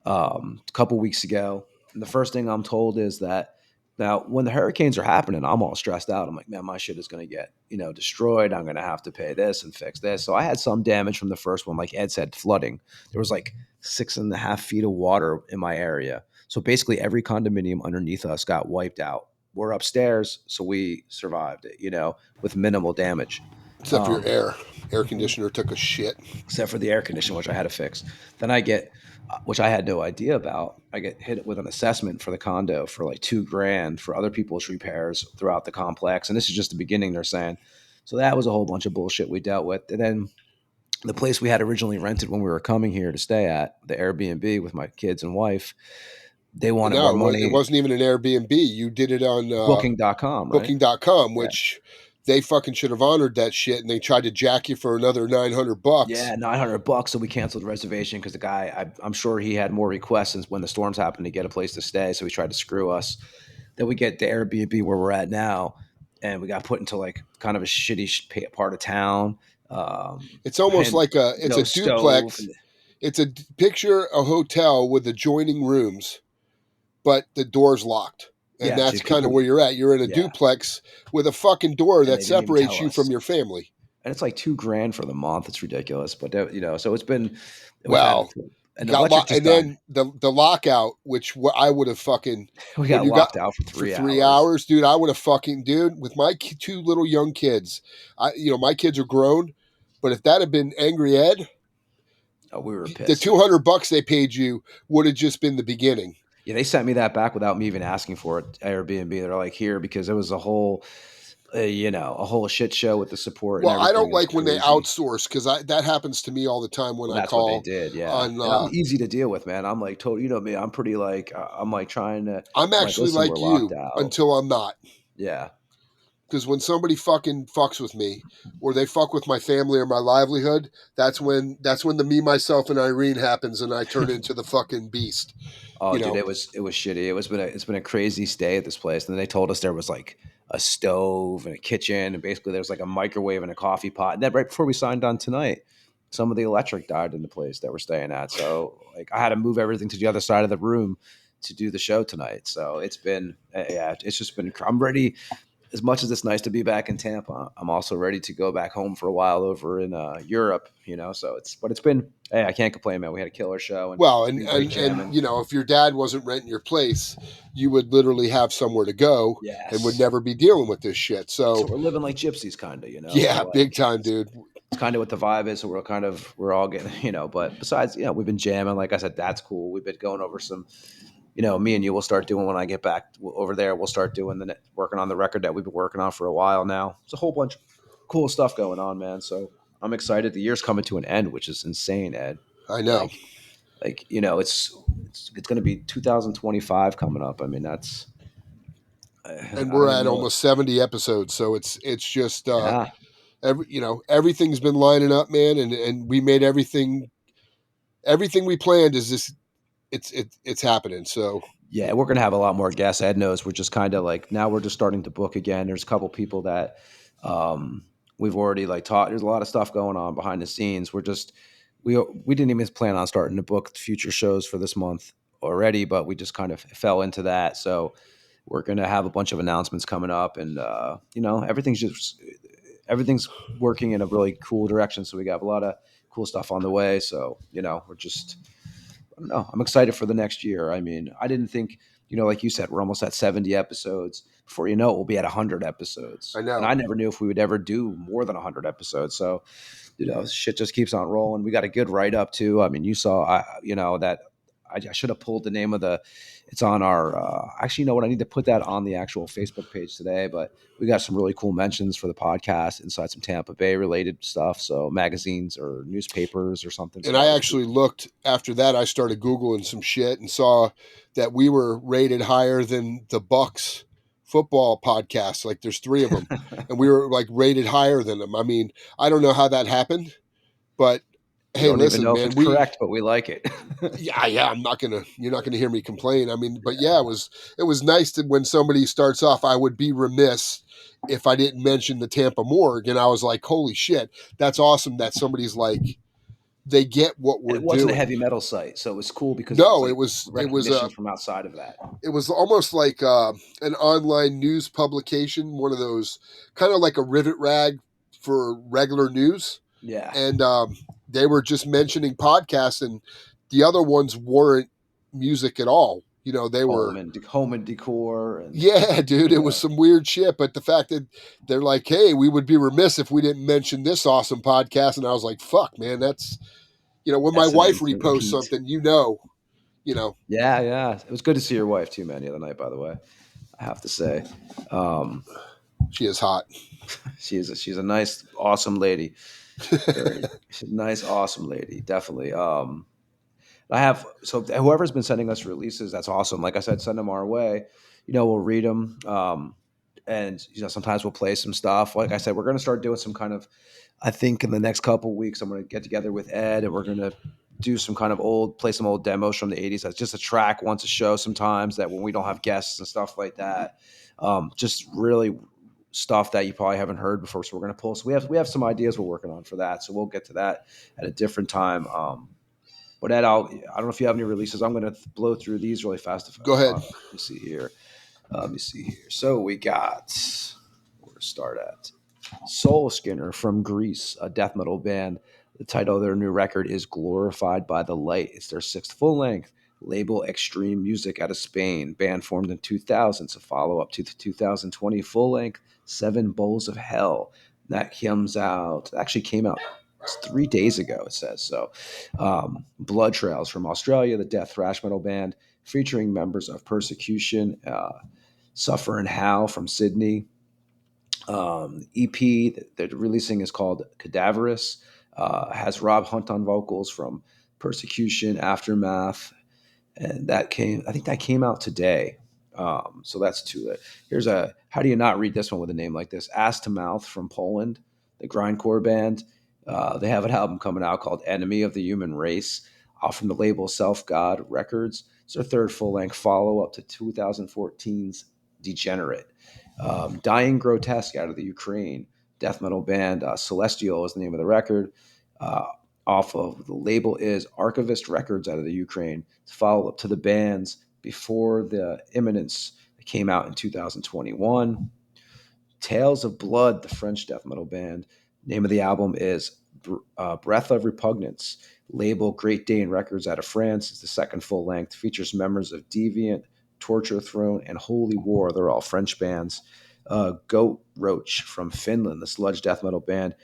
a couple weeks ago. And the first thing I'm told is that now when the hurricanes are happening, I'm all stressed out. I'm like, man, my shit is going to get, destroyed. I'm going to have to pay this and fix this. So I had some damage from the first one. Like Ed said, flooding. There was like 6.5 feet of water in my area. So basically every condominium underneath us got wiped out. We're upstairs, so we survived it, with minimal damage. Except for your Um, air conditioner took a shit. except for the air conditioner, which I had to fix. Then I get, which I had no idea about. I get hit with an assessment for the condo for like $2,000 for other people's repairs throughout the complex, and this is just the beginning. They're saying, so that was a whole bunch of bullshit we dealt with. And then the place we had originally rented when we were coming here to stay at, the Airbnb with my kids and wife, they wanted more No, it money. wasn't even an Airbnb. You did it on Booking.com, right? Booking.com, Yeah. which they fucking should have honored that shit, and they tried to jack you for another $900. Yeah, $900. So we canceled the reservation because the guy, I'm sure he had more requests since when the storms happened to get a place to stay. So he tried to screw us. Then we get the Airbnb where we're at now, and we got put into like kind of a shitty part of town. It's almost And like it's no a stove. duplex. It's picture a hotel with adjoining rooms, but the door's locked. And Yeah, that's dude, kind of people. where you're at. You're in a Yeah, duplex with a fucking door and that they didn't even separates tell you from us. your family. And it's like $2,000 for the month. It's ridiculous, but so it's been. We've had, Well, and the electric just and died. then the lockout, which I would have fucking We when got you got locked out for for 3 hours. 3 hours, dude. I would have fucking dude with my two little young kids. My kids are grown, but if that had been Angry Ed, Oh, we were the pissed. $200 they paid you would have just been the beginning. Yeah, they sent me that back without me even asking for it. Airbnb, they're like, here, because it was a whole, a whole shit show with the support and Well, I everything. don't It was like when they crazy. outsource because that happens to me all the time when Well, I that's what they call did, yeah. on. And I'm easy to deal with, man. I'm like, total, me. I'm pretty like, I'm like I'm I'm like, actually listen, we're like locked you out. until I'm not. Yeah, Because when somebody fucking fucks with me, or they fuck with my family or my livelihood, that's when the me, myself, and Irene happens, and I turn into the fucking beast. oh, You dude, know, it was shitty. It's been a crazy stay at this place. And then they told us there was like a stove and a kitchen, and basically there was like a microwave and a coffee pot. And then right before we signed on tonight, some of the electric died in the place that we're staying at. So like I had to move everything to the other side of the room to do the show tonight. So it's been, yeah, it's just been. I'm ready. As much as it's nice to be back in Tampa, I'm also ready to go back home for a while over in Europe. So but it's been. Hey, I can't complain, man. We had a killer show, and well, it's and been great and and jamming. if your dad wasn't renting your place, you would literally have somewhere to go and would Yes. never be dealing with this shit. So So, we're living like gypsies, kind of. We're yeah, big like time, dude. it's kind of what the vibe is. So we're all getting, But besides, we've been jamming. Like I said, that's cool. We've been going over some, me and you will start doing when I get back over there. We'll start doing working on the record that we've been working on for a while now. It's a whole bunch of cool stuff going on, man. So I'm excited. The year's coming to an end, which is insane, Ed. I know. It's going to be 2025 coming up. I mean, that's And I we're don't even at know. almost 70 episodes, so it's just Yeah, everything's been lining up, man, and we made everything we planned is this it's happening. So Yeah, we're gonna have a lot more guests. Ed knows we're just kind of like now we're just starting to book again. There's a couple people that um, we've already like taught. There's a lot of stuff going on behind the scenes. We didn't even plan on starting to book future shows for this month already, but we just kind of fell into that. So we're gonna have a bunch of announcements coming up, and everything's working in a really cool direction. So we got a lot of cool stuff on the way. So we're just I don't know. I'm excited for the next year. I mean, I didn't think, like you said, we're almost at 70 episodes. Before you know it, we'll be at 100 episodes. I And know. I never knew if we would ever do more than 100 episodes. So, shit just keeps on rolling. We got a good write up too. I mean, you saw, that I should have pulled the name of it's on our, actually, you know what? I need to put that on the actual Facebook page today, but we got some really cool mentions for the podcast inside some Tampa Bay related stuff. So magazines or newspapers or something. So And I that was cool. actually looked after that. I started Googling some shit and saw that we were rated higher than the Bucks football podcast. Like there's three of them, and we were like rated higher than them. I mean, I don't know how that happened, but We hey, don't even listen, know if man, it's correct, but we like it. yeah, you're not gonna hear me complain. I mean, but yeah, it was nice to when somebody starts off. I would be remiss if I didn't mention the Tampa Morgue, and I was like, holy shit, that's awesome that somebody's like they get what And we're it wasn't a doing. heavy metal site, so it was cool because it was No, like it was recognition from outside of that. it was almost like an online news publication, one of those kind of like a rivet rag for regular news, Yeah. and they were just mentioning podcasts, and the other ones weren't music at all. They were. Home and decor and Yeah, dude, it was yeah. some weird shit. But the fact that they're like, hey, we would be remiss if we didn't mention this awesome podcast. And I was like, fuck, man, that's, when my S and wife M reposts Pete. something, you know, Yeah, yeah. It was good to see your wife too, man, the other night, by the way. I have to say. Um, she is hot. she's a nice, awesome lady. She's a nice, awesome lady, definitely. I have so whoever's been sending us releases, that's awesome. Like I said, send them our way. We'll read them, and sometimes we'll play some stuff. Like I said, we're going to start doing some kind of. I think in the next couple weeks, I'm going to get together with Ed, and we're going to do some kind of play some old demos from the '80s. That's just a track once a show. Sometimes that when we don't have guests and stuff like that, just really stuff that you probably haven't heard before. So we're going to pull. So we have some ideas we're working on for that. So we'll get to that at a different time. But Ed, I don't know if you have any releases. I'm going to blow through these really fast. Go ahead. Let me see here. So we got where to start at. Soul Skinner from Greece, a death metal band. The title of their new record is Glorified by the Light. It's their sixth full length. Label Extreme Music out of Spain. Band formed in 2000. It's a follow up to the 2020 full length Seven Bowls of Hell. That actually came out 3 days ago, it says. So, Blood Trails from Australia, the death thrash metal band featuring members of Persecution, Suffer and Howl from Sydney. EP that they're releasing is called Cadaverous. Has Rob Hunt on vocals from Persecution, Aftermath, and I think that came out today. So that's two. How do you not read this one with a name like this? Ass to Mouth from Poland, the grindcore band. They have an album coming out called Enemy of the Human Race, off from the label Self God Records. It's their third full length follow up to 2014's Degenerate. Dying Grotesque out of the Ukraine, death metal band. Celestial is the name of the record. Uh, Off of the label is Archivist Records out of the Ukraine. To follow up to the bands before the Imminence that came out in 2021. Tales of Blood, the French death metal band. Name of the album is Breath of Repugnance. Label Great Dane Records out of France. It's the second full length. Features members of Deviant, Torture Throne, and Holy War. They're all French bands. Goat Roach from Finland, the sludge death metal band.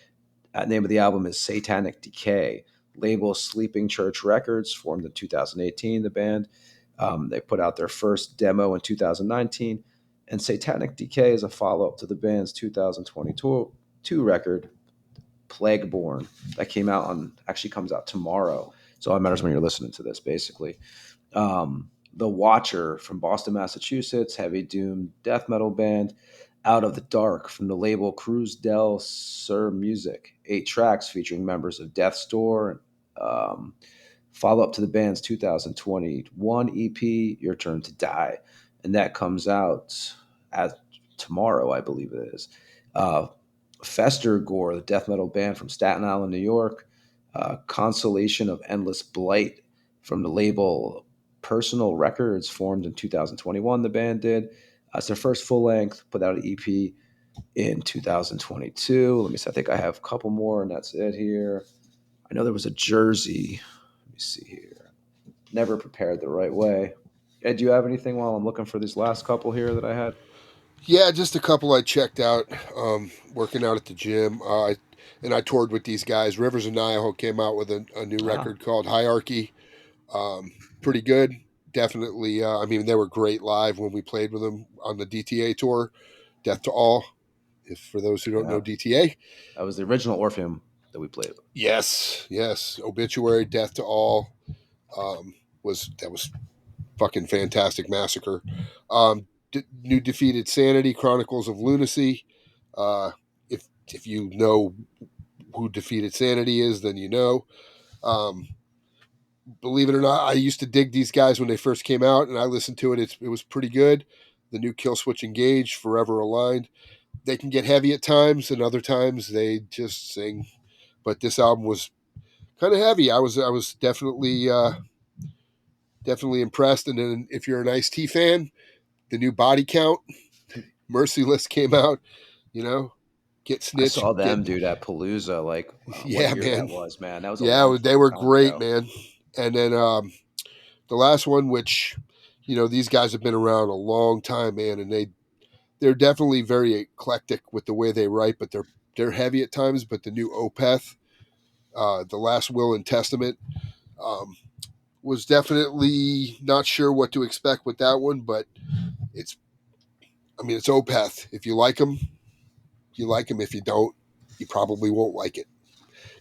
Name of the album is Satanic Decay. Label Sleeping Church Records, formed in 2018, the band. They put out their first demo in 2019. And Satanic Decay is a follow-up to the band's 2022 record, Plagueborn, that actually comes out tomorrow. So it matters when you're listening to this, basically. The Watcher from Boston, Massachusetts, heavy doom death metal band. Out of the Dark from the label Cruz del Sur Music. 8 tracks featuring members of Death's Door, follow up to the band's 2021 EP, Your Turn to Die. And that comes out at tomorrow, I believe it is. Fester Gore, the death metal band from Staten Island, New York. Consolation of Endless Blight from the label Personal Records, formed in 2021. The band did. It's their first full length, put out an EP in 2022. Let me see. I think I have a couple more, and that's it here. I know there was a Jersey. Let me see here. Never prepared the right way. Ed, do you have anything while I'm looking for these last couple here that I had? Yeah, just a couple I checked out, working out at the gym. And I toured with these guys. Rivers of Nihil came out with a new record called Hierarchy. Pretty good. Definitely. I mean, they were great live when we played with them on the DTA tour, Death to All. If for those who don't know DTA, that was the original Orpheum that we played with. Yes. Obituary, Death to All, was fucking fantastic. Massacre. New Defeated Sanity, Chronicles of Lunacy. If you know who Defeated Sanity is, then you know. Believe it or not, I used to dig these guys when they first came out, and I listened to it. It was pretty good. The new Killswitch Engage, Forever Aligned. They can get heavy at times, and other times they just sing. But this album was kind of heavy. I was definitely impressed. And then if you're an Ice-T fan, the new Body Count, Merciless came out. Get Snitched. I saw them, dude, at Palooza. Like, yeah, what year man. That was, man. That was They were great, ago. man. And then the last one, which these guys have been around a long time, man, and they're definitely very eclectic with the way they write, but they're heavy at times. But the new Opeth, The Last Will and Testament, was definitely not sure what to expect with that one, but it's Opeth. If you like them, you like them. If you don't, you probably won't like it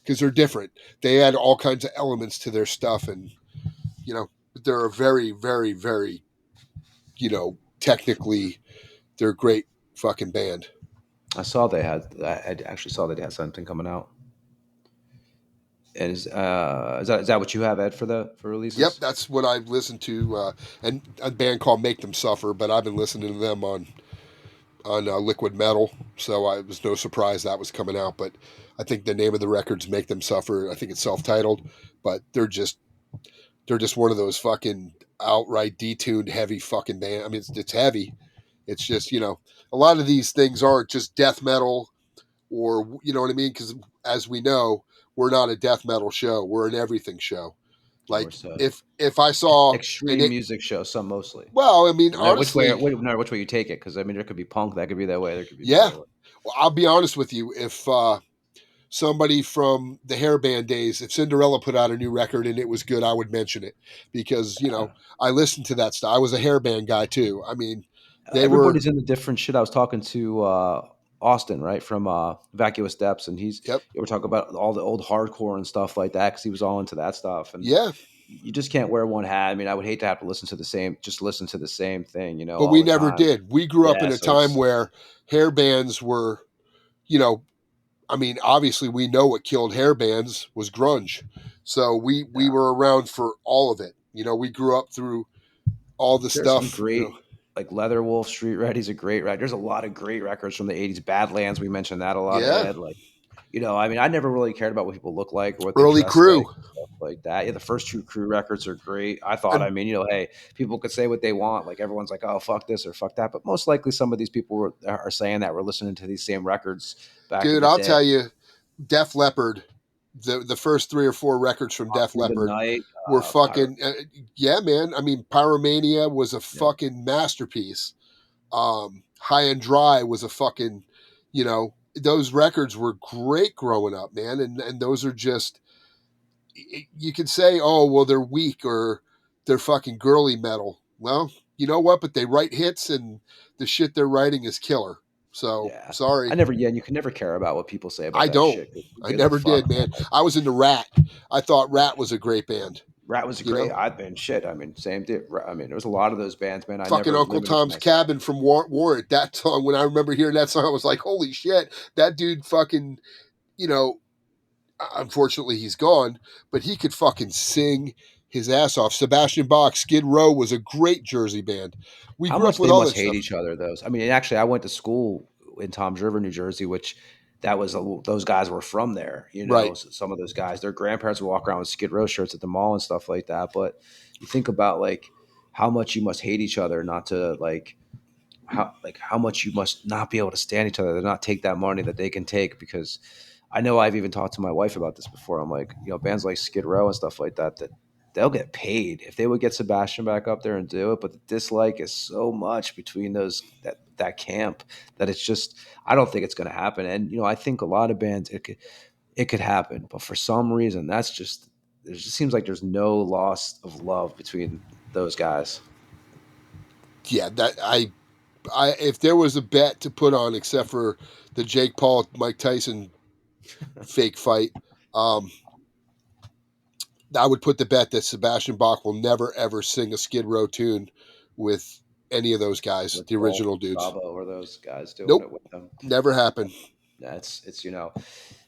because they're different. They add all kinds of elements to their stuff, and they're a very, very, very, technically, they're a great fucking band. I actually saw they had something coming out. And is that what you have, Ed, for releases? Yep, that's what I've listened to, and a band called Make Them Suffer. But I've been listening to them on Liquid Metal, so it was no surprise that was coming out. But I think the name of the record's Make Them Suffer. I think it's self-titled, but they're just one of those fucking outright detuned heavy fucking band. I mean, it's heavy. It's just a lot of these things aren't just death metal, or you know what I mean? Because as we know, we're not a death metal show. We're an everything show. Like if I saw extreme music show, some mostly. Well, I mean, no honestly, no matter which way you take it, because I mean, there could be punk that could be that way. There could be Well, I'll be honest with you. If somebody from the hairband days, if Cinderella put out a new record and it was good, I would mention it because I listened to that stuff. I was a hairband guy too. I mean, everybody's into different shit. I was talking to Austin, right, from Vacuous Depths, and we're talking about all the old hardcore and stuff like that because he was all into that stuff. And you just can't wear one hat. I mean, I would hate to have to listen to the same thing, But we never did. We grew up in a time where hair bands were, I mean, obviously we know what killed hair bands was grunge. So we were around for all of it. We grew up through all the stuff. Some great, like Leatherwolf, Street Ready's a great record. There's a lot of great records from the 80s. Badlands, we mentioned that a lot. Yeah. Like, I mean, I never really cared about what people look like or what early Crew, stuff like that. Yeah, the first two Crew records are great. I thought, hey, people could say what they want. Like everyone's like, oh, fuck this or fuck that. But most likely some of these people are saying that we're listening to these same records back in the day. I'll tell you, Def Leppard, the first 3 or 4 records from Def Leppard were fucking, yeah, man. I mean, Pyromania was a fucking masterpiece. High and Dry was a fucking, those records were great growing up, man. And those are just, you could say, oh, well, they're weak or they're fucking girly metal. Well, you know what? But they write hits and the shit they're writing is killer. So sorry. And you can never care about what people say about I that don't. shit. I never did, man. I was into Rat. I thought Rat was a great band. Rat was great. I've been shit. I mean, same thing. I mean, there was a lot of those bands, man. Fucking Uncle Tom's Cabin from Warrant. That song, when I remember hearing that song, I was like, holy shit, that dude fucking, unfortunately he's gone, but he could fucking sing his ass off. Sebastian Bach, Skid Row was a great Jersey band. We How grew up much with they all must that hate stuff. each other, those. I mean, actually, I went to school in Toms River, New Jersey, which that was those guys were from there. You know, Right. some of those guys, their grandparents would walk around with Skid Row shirts at the mall and stuff like that. But you think about like how much you must hate each other not to how much you must not be able to stand each other to not take that money that they can take because I know I've even talked to my wife about this before. I'm like, bands like Skid Row and stuff like that, that they'll get paid if they would get Sebastian back up there and do it. But the dislike is so much between that camp that it's just I don't think it's going to happen. And I think a lot of bands it could happen, but for some reason that's just it just seems like there's no loss of love between those guys. Yeah, that I if there was a bet to put on except for the Jake Paul Mike Tyson fake fight, um, I would put the bet that Sebastian Bach will never ever sing a Skid Row tune with any of those guys, With the Paul original dudes. Bravo or those guys doing Nope, it with them. never happened. It's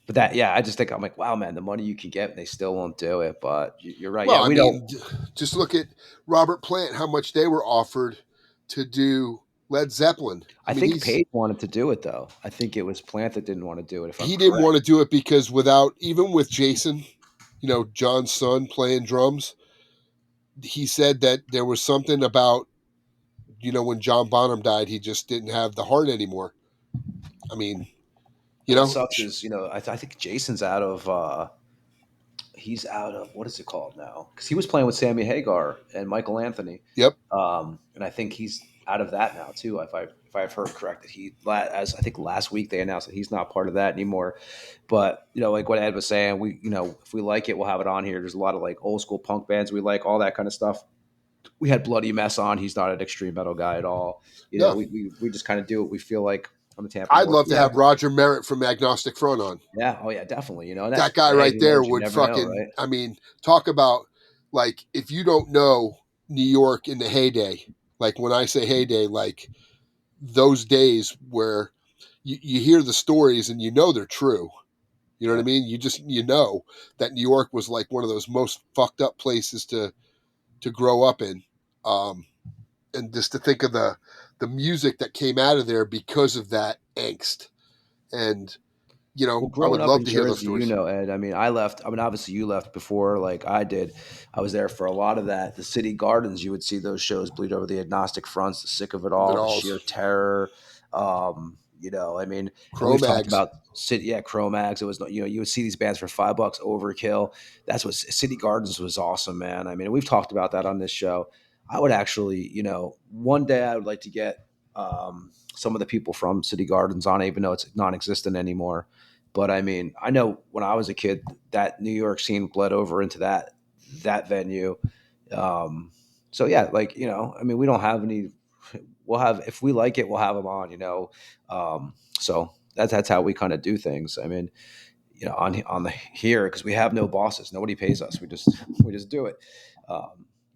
but that yeah, I just think I'm like, wow, man, the money you can get, they still won't do it. But you're right. Well, Yeah, I we don't. mean, just look at Robert Plant, how much they were offered to do Led Zeppelin. I I mean, think Page wanted to do it though. I think it was Plant that didn't want to do it. If I'm he didn't correct, want to do it because without even with Jason, John's son playing drums, he said that there was something about when John Bonham died, he just didn't have the heart anymore. I mean, you what know, sucks is I think Jason's out of. He's out of what is it called now? Because he was playing with Sammy Hagar and Michael Anthony, yep, and I think he's out of that now too. If I've heard correct, that as I think last week they announced that he's not part of that anymore. But like what Ed was saying, we if we like it, we'll have it on here. There's a lot of like old school punk bands we like, all that kind of stuff. We had Bloody Mess on. He's not an extreme metal guy at all. no, We just kind of do what we feel like on the Tampa I'd Morgue. love to Yeah, have Roger Merritt from Agnostic Front on. yeah, oh yeah, definitely. And That that's guy hey, right who there knows? You would never know, fucking. right? I mean, talk about like if you don't know New York in the heyday, like when I say heyday, like those days where you hear the stories and they're true. You know what Yeah. I mean? You know that New York was like one of those most fucked up places to grow up in, um, and just to think of the music that came out of there because of that angst, and Well, I growing would up love in to hear those Jersey, stories. Ed. I mean, I left. I mean, obviously, you left before, like I did. I was there for a lot of that. The City Gardens, you would see those shows bleed over the agnostic fronts, the sick of it all, the Vidal's sheer terror. I mean, and we've talked Cro-Mags. about City, yeah, Chromags. It was, you would see these bands for $5, Overkill. That's what City Gardens was awesome, man. I mean, we've talked about that on this show. I would actually, one day I would like to get some of the people from City Gardens on, even though it's non-existent anymore. But I mean, I know when I was a kid, that New York scene bled over into that venue. Um, so yeah, like I mean, we don't have any. We'll have if we like it, we'll have them on. So that's how we kind of do things. I mean, on the here because we have no bosses, nobody pays us. We just do it.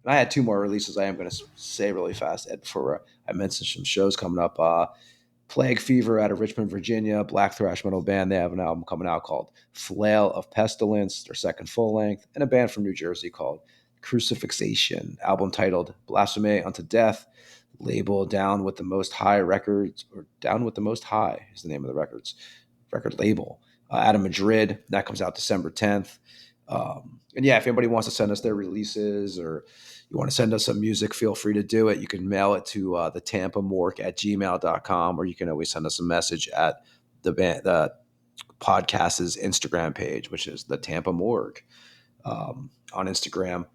I had two more releases. I am going to say really fast, Ed, before I mentioned some shows coming up. Plague Fever out of Richmond, Virginia, black thrash metal band. They have an album coming out called Flail of Pestilence, their second full length, and a band from New Jersey called Crucifixation, album titled Blasphemy Unto Death, label Down with the Most High Records, or Down with the Most High is the name of the record label. Out of Madrid, that comes out December 10th. And yeah, if anybody wants to send us their releases or you want to send us some music, feel free to do it. You can mail it to thetampamorgue at gmail.com, or you can always send us a message at the podcast's Instagram page, which is the Tampa Morgue on Instagram.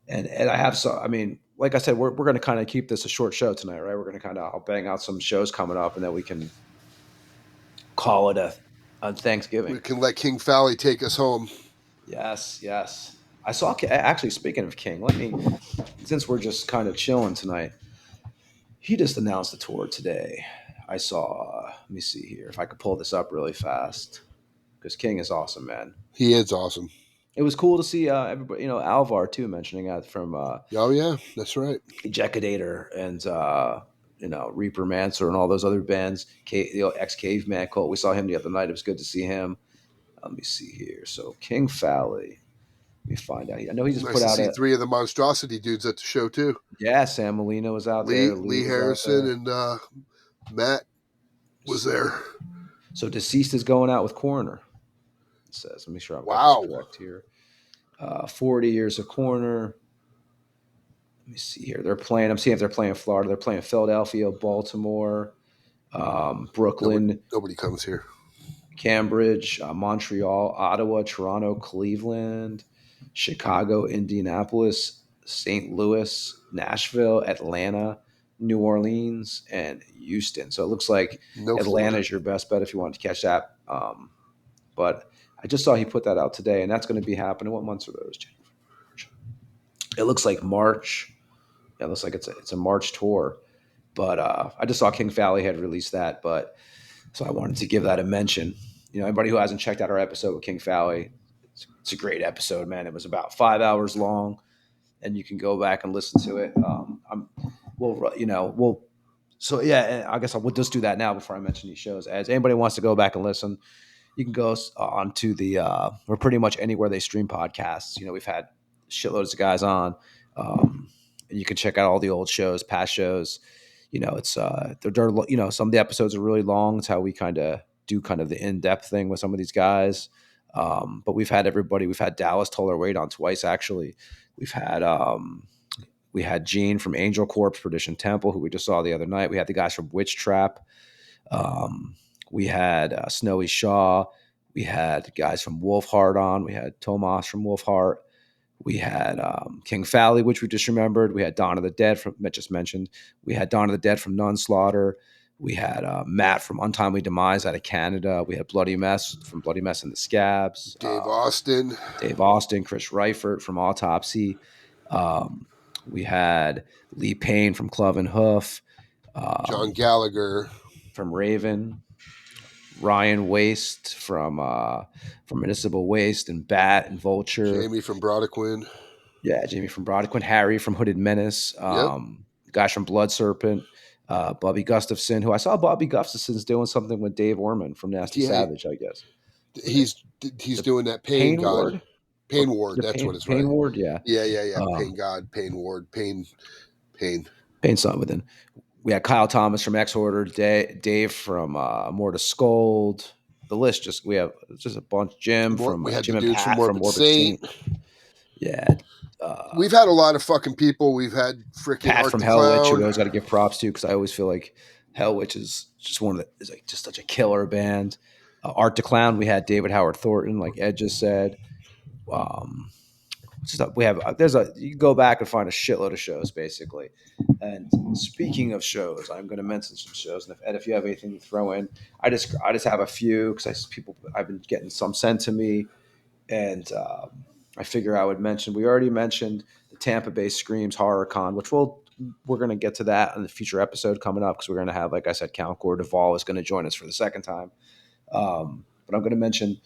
And I have I mean, like I said, we're going to kind of keep this a short show tonight, right? We're going to I'll bang out some shows coming up and then we can call it a on We Thanksgiving. can let King Fally take us home. Yes, yes. I saw actually speaking of King, since we're just kind of chilling tonight, he just announced a tour today. I saw. Let me see here if I could pull this up really fast because King is awesome, man. He is awesome. It was cool to see everybody, Alvar too, mentioning that from Oh yeah, that's right. Ejecadator and Reaper Mancer and all those other bands. Ex Caveman Cult. We saw him the other night. It was good to see him. Let me see here. So King Fally. Let me find out. I know he just Nice put to out see a 3 of the monstrosity dudes at the show too. yeah. Sam Molina was out there. Lee Lee was out Harrison there. and Matt was there. So Deceased is going out with Coroner. It says. Let me make sure I've got this Wow. correct here. 40 years of Coroner. Let me see here. They're playing. I'm seeing if they're playing Florida. They're playing Philadelphia, Baltimore, Brooklyn, Nobody comes here. Cambridge, Montreal, Ottawa, Toronto, Cleveland, Chicago, Indianapolis, St. Louis, Nashville, Atlanta, New Orleans, and Houston. So it looks like No Atlanta Florida. is your best bet if you want to catch that. But I just saw he put that out today, and that's going to be happening. What months are those? It looks like March. Yeah, it looks like it's a March tour. But I just saw King Valley had released that, but so I wanted to give that a mention. Anybody who hasn't checked out our episode with King Valley, it's a great episode, man. It was about 5 hours long, and you can go back and listen to it. We'll. So yeah, I guess we'll just do that now before I mention these shows. As anybody wants to go back and listen, you can go on to the or pretty much anywhere they stream podcasts. We've had shitloads of guys on, and you can check out all the old shows, past shows. It's they're some of the episodes are really long. It's how we kind of do kind of the in-depth thing with some of these guys. But we've had everybody. We've had Dallas Toller Wade on twice actually. We've had we had Gene from Angel Corpse, Perdition Temple, who we just saw the other night. We had the guys from Witch Trap. We had Snowy Shaw. We had guys from Wolfheart on. We had Tomas from Wolfheart. We had King Fally, which we just remembered. We had Dawn of the Dead from just mentioned. We had Dawn of the Dead from Nunslaughter. We had Matt from Untimely Demise out of Canada. We had Bloody Mess from Bloody Mess and the Scabs. Dave Austin. Chris Reifert from Autopsy. We had Lee Payne from Club and Hoof. John Gallagher from Raven. Ryan Waste from Municipal Waste and Bat and Vulture. Jamie from Brodequin. Yeah, Jamie from Brodequin. Harry from Hooded Menace. Yep. Guys from Blood Serpent. Bobby Gustafson, who I saw Bobby Gustafson's doing something with Dave Orman from Nasty Savage, I guess. He's doing that Pain God. Ward? Pain Ward, that's what it's Pain right. Ward, yeah. Yeah. Pain God, Pain Ward, Pain. Pain something within. We had Kyle Thomas from X-Order, Dave from More to Scold. The list we have just a bunch. Jim from we had Jim the and dudes Pat from Morbid Saint. Yeah. We've had a lot of fucking people. We've had freaking Pat Art from the Hellwitch, Clown. who I always got to give props to because I always feel like Hellwitch is just just such a killer band. Art the Clown, we had David Howard Thornton, like Ed just said. We have you can go back and find a shitload of shows basically. And speaking of shows, I'm going to mention some shows. And if you have anything to throw in, I just have a few because I've been getting some sent to me, and I figure I would mention. We already mentioned the Tampa Bay Screams Horror Con, which we're going to get to that in the future episode coming up because we're going to have, like I said, Count Gore Duvall is going to join us for the second time. But I'm going to mention.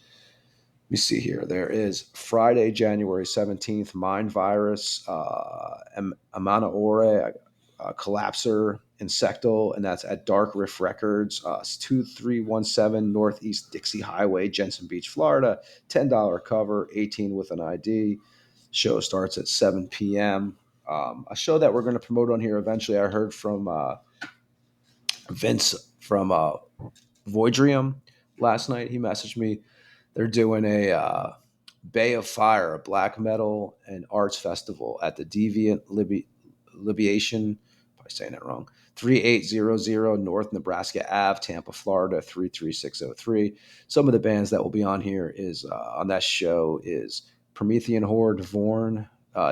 Let me see here. There is Friday, January 17th, Mind Virus, Amana Ore, Collapser, Insectal, and that's at Dark Riff Records, 2317 Northeast Dixie Highway, Jensen Beach, Florida. $10 cover, 18 with an ID. Show starts at 7 p.m. A show that we're going to promote on here eventually. I heard from Vince from Voidrium last night. He messaged me. They're doing a Bay of Fire, a black metal and arts festival at the Deviant Libation, probably saying that wrong, 3800 North Nebraska Ave, Tampa, Florida, 33603. Some of the bands that will be on here is on that show is Promethean Horde, Vorn,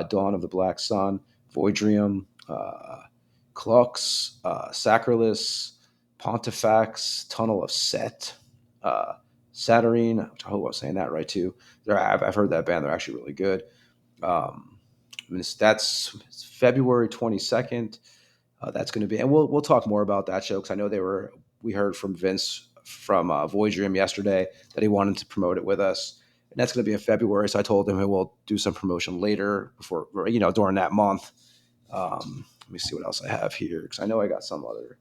Dawn of the Black Sun, Voidrium, Klux, Sacrilus, Pontifex, Tunnel of Set, Saturnine, I hope I'm saying that right too. I've heard that band. They're actually really good. That's February 22nd. That's going to be, and we'll talk more about that show because I know we heard from Vince from Voidrium yesterday that he wanted to promote it with us, and that's going to be in February. So I told him we'll do some promotion later before, during that month. Let me see what else I have here because I know I got some other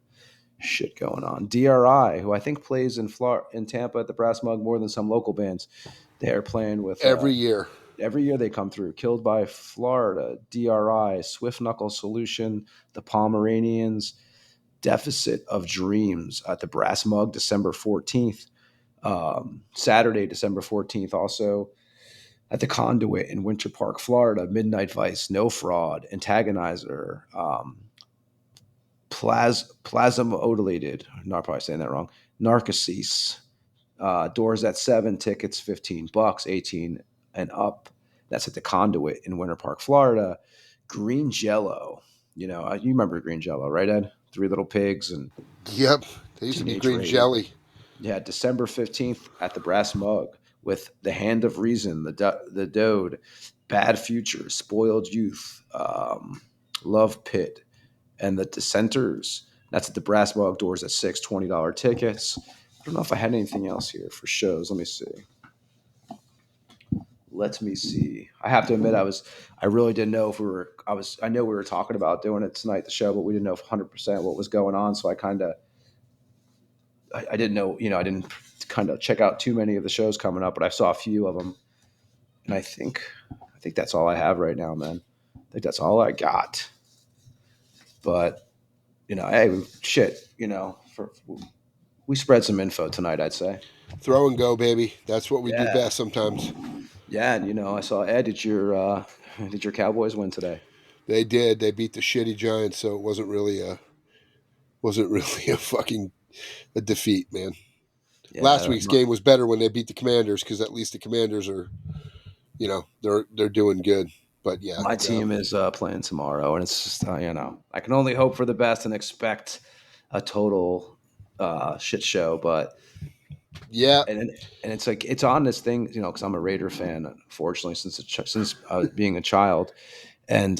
shit going on. DRI, who I think plays in Tampa at the Brass Mug more than some local bands. They're playing with Every year. every year they come through. Killed by Florida, DRI, Swift Knuckle Solution, the Pomeranians, Deficit of Dreams at the Brass Mug, December 14th. Saturday, December 14th, also at the Conduit in Winter Park, Florida, Midnight Vice, No Fraud, Antagonizer, Plasma Odolated, not probably saying that wrong, Narcosis, doors at 7, tickets $15, 18 and up. That's at the Conduit in Winter Park, Florida. Green Jello, you remember Green Jello, right, Ed? Three Little Pigs and Yep. They used to be Teenage green Rage. jelly. Yeah, December 15th at the Brass Mug with The Hand of Reason, the Dode, Bad Future, Spoiled Youth, Love Pit, and the Dissenters. That's at the Brass Mug, doors at $6, $20 tickets. I don't know if I had anything else here for shows. Let me see. Let me see. I have to admit, I really didn't know if I know we were talking about doing it tonight, the show, but we didn't know 100% what was going on. So I didn't know, I didn't kind of check out too many of the shows coming up, but I saw a few of them. And I think that's all I have right now, man. I think that's all I got. But, hey, shit, we spread some info tonight, I'd say. Throw and go, baby. That's what we do Yeah. best sometimes. Yeah, and I saw Ed. Did your Cowboys win today? They did. They beat the shitty Giants, so it wasn't really a fucking a defeat, man. Yeah, Last week's game was better when they beat the Commanders because at least the Commanders are, they're doing good. But yeah, my team is playing tomorrow, and it's just I can only hope for the best and expect a total shit show. But yeah, and it's like it's on this thing, because I'm a Raider fan, unfortunately, since being a child, and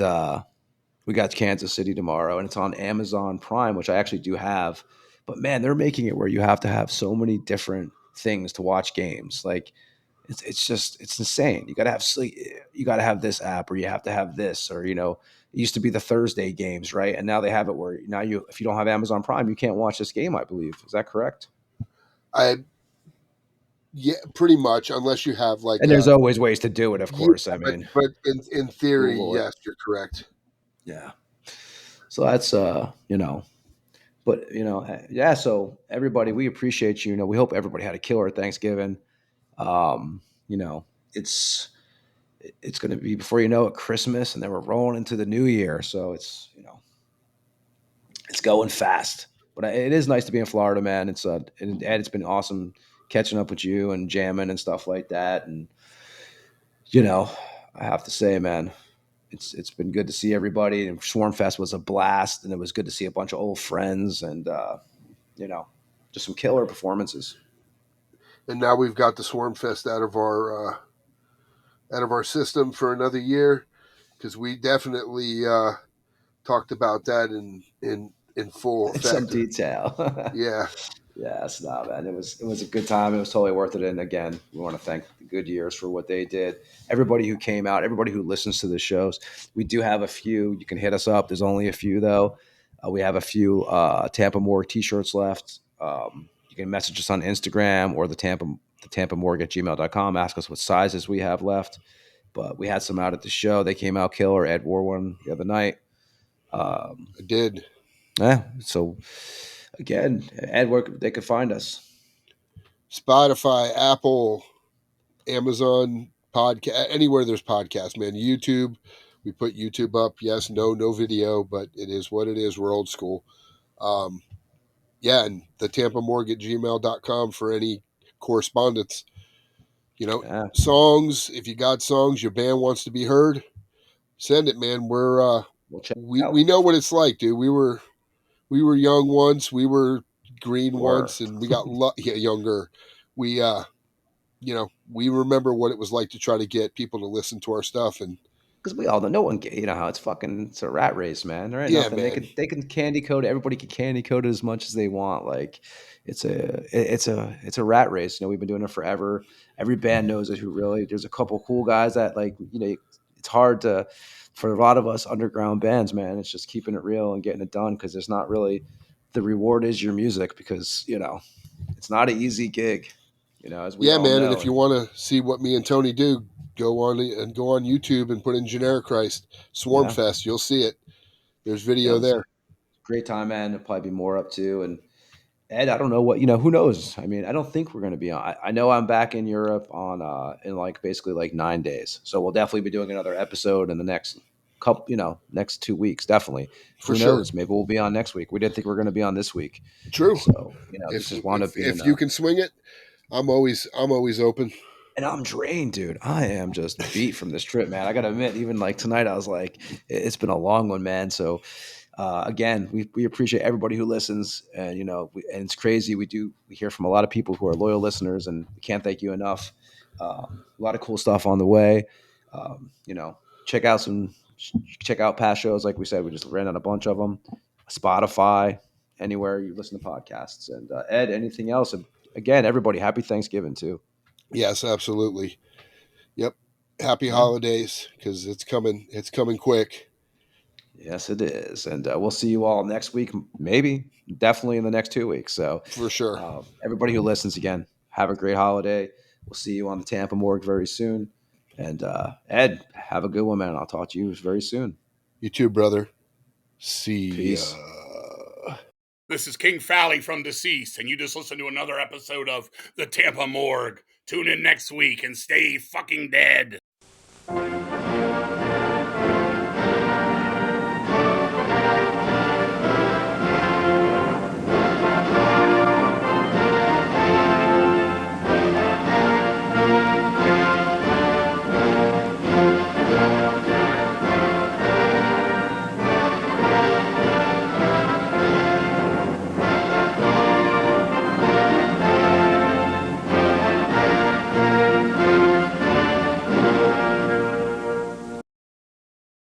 we got Kansas City tomorrow, and it's on Amazon Prime, which I actually do have. But man, they're making it where you have to have so many different things to watch games. Like it's insane. You got to have sleep. You got to have this app, or you have to have this, or it used to be the Thursday games, right? And now they have it where now if you don't have Amazon Prime, you can't watch this game. I believe, is that correct? Yeah, pretty much, unless you have like And there's always ways to do it, of yeah, course. I mean, but in theory, Google it. yes, you're correct. Yeah. So that's but yeah. So everybody, we appreciate you. We hope everybody had a killer Thanksgiving. Um, you know, it's it's going to be before you know it Christmas, and then we're rolling into the new year. So it's going fast. But it is nice to be in Florida, man. And it's been awesome catching up with you and jamming and stuff like that. And I have to say, man, it's been good to see everybody. And Swarm Fest was a blast, and it was good to see a bunch of old friends and you know, just some killer performances. And now we've got the Swarm Fest out of our system for another year because we definitely talked about that in full In some effect. detail. Yeah. Yes, no, man. It was a good time. It was totally worth it. And again, we want to thank the Good Years for what they did. Everybody who came out, everybody who listens to the shows. We do have a few. You can hit us up. There's only a few though. We have a few Tampa Morgue t-shirts left. You can message us on Instagram or the Tampa Morgue at gmail.com. Ask us what sizes we have left. But we had some out at the show. They came out killer. Ed wore one the other night. I did. Yeah. So again, Ed, where they could find us. Spotify, Apple, Amazon, podcast, anywhere there's podcasts, man. YouTube, we put YouTube up. Yes, no video, but it is what it is. We're old school. Yeah, and the Tampa Morgue at gmail.com for any correspondence. Yeah. Songs, if you got songs, your band wants to be heard, send it, man. We'll check it We out. know what it's like, dude. We were young once, we were green Were. once, and we got younger. We we remember what it was like to try to get people to listen to our stuff, and Because we all know, no one, how it's a rat race, man. There ain't yeah, nothing. man. They can candy code it. Everybody can candy code it as much as they want. Like it's a rat race. We've been doing it forever. Every band knows it. Who really? There's a couple cool guys that it's hard for a lot of us underground bands, man. It's just keeping it real and getting it done because there's not really the reward is your music, because it's not an easy gig, as we Yeah, all man. And know. if you want to see what me and Tony do, go on YouTube and put in Generic Christ Swarm Yeah, Fest. You'll see it. There's yeah, video it was a there great time, man. There'll probably be more up to. And Ed, I don't know what, who knows? I mean, I don't think we're going to be on. I know I'm back in Europe on in like basically like 9 days. So we'll definitely be doing another episode in the next couple, next 2 weeks, definitely. for Who sure. knows? Maybe we'll be on next week. We didn't think we were going to be on this week. True. So, this If just wound up being if you can swing it, I'm always open. and I'm drained, dude. I am just beat from this trip, man. I got to admit, even like tonight, I was like, it's been a long one, man. So, again, we appreciate everybody who listens, and and it's crazy. We hear from a lot of people who are loyal listeners, and we can't thank you enough. A lot of cool stuff on the way. Um, you know, check out check out past shows. Like we said, we just ran out a bunch of them. Spotify, anywhere you listen to podcasts. And Ed, anything else? And again, everybody, happy Thanksgiving too. Yes, absolutely. Yep. Happy Yeah. holidays, because it's coming. It's coming quick. Yes, it is. And we'll see you all next week, maybe, definitely in the next 2 weeks. So, For sure. everybody who listens, again, have a great holiday. We'll see you on the Tampa Morgue very soon. And Ed, have a good one, man. I'll talk to you very soon. You too, brother. See Peace. ya. This is King Fally from Deceased, and you just listened to another episode of the Tampa Morgue. Tune in next week and stay fucking dead.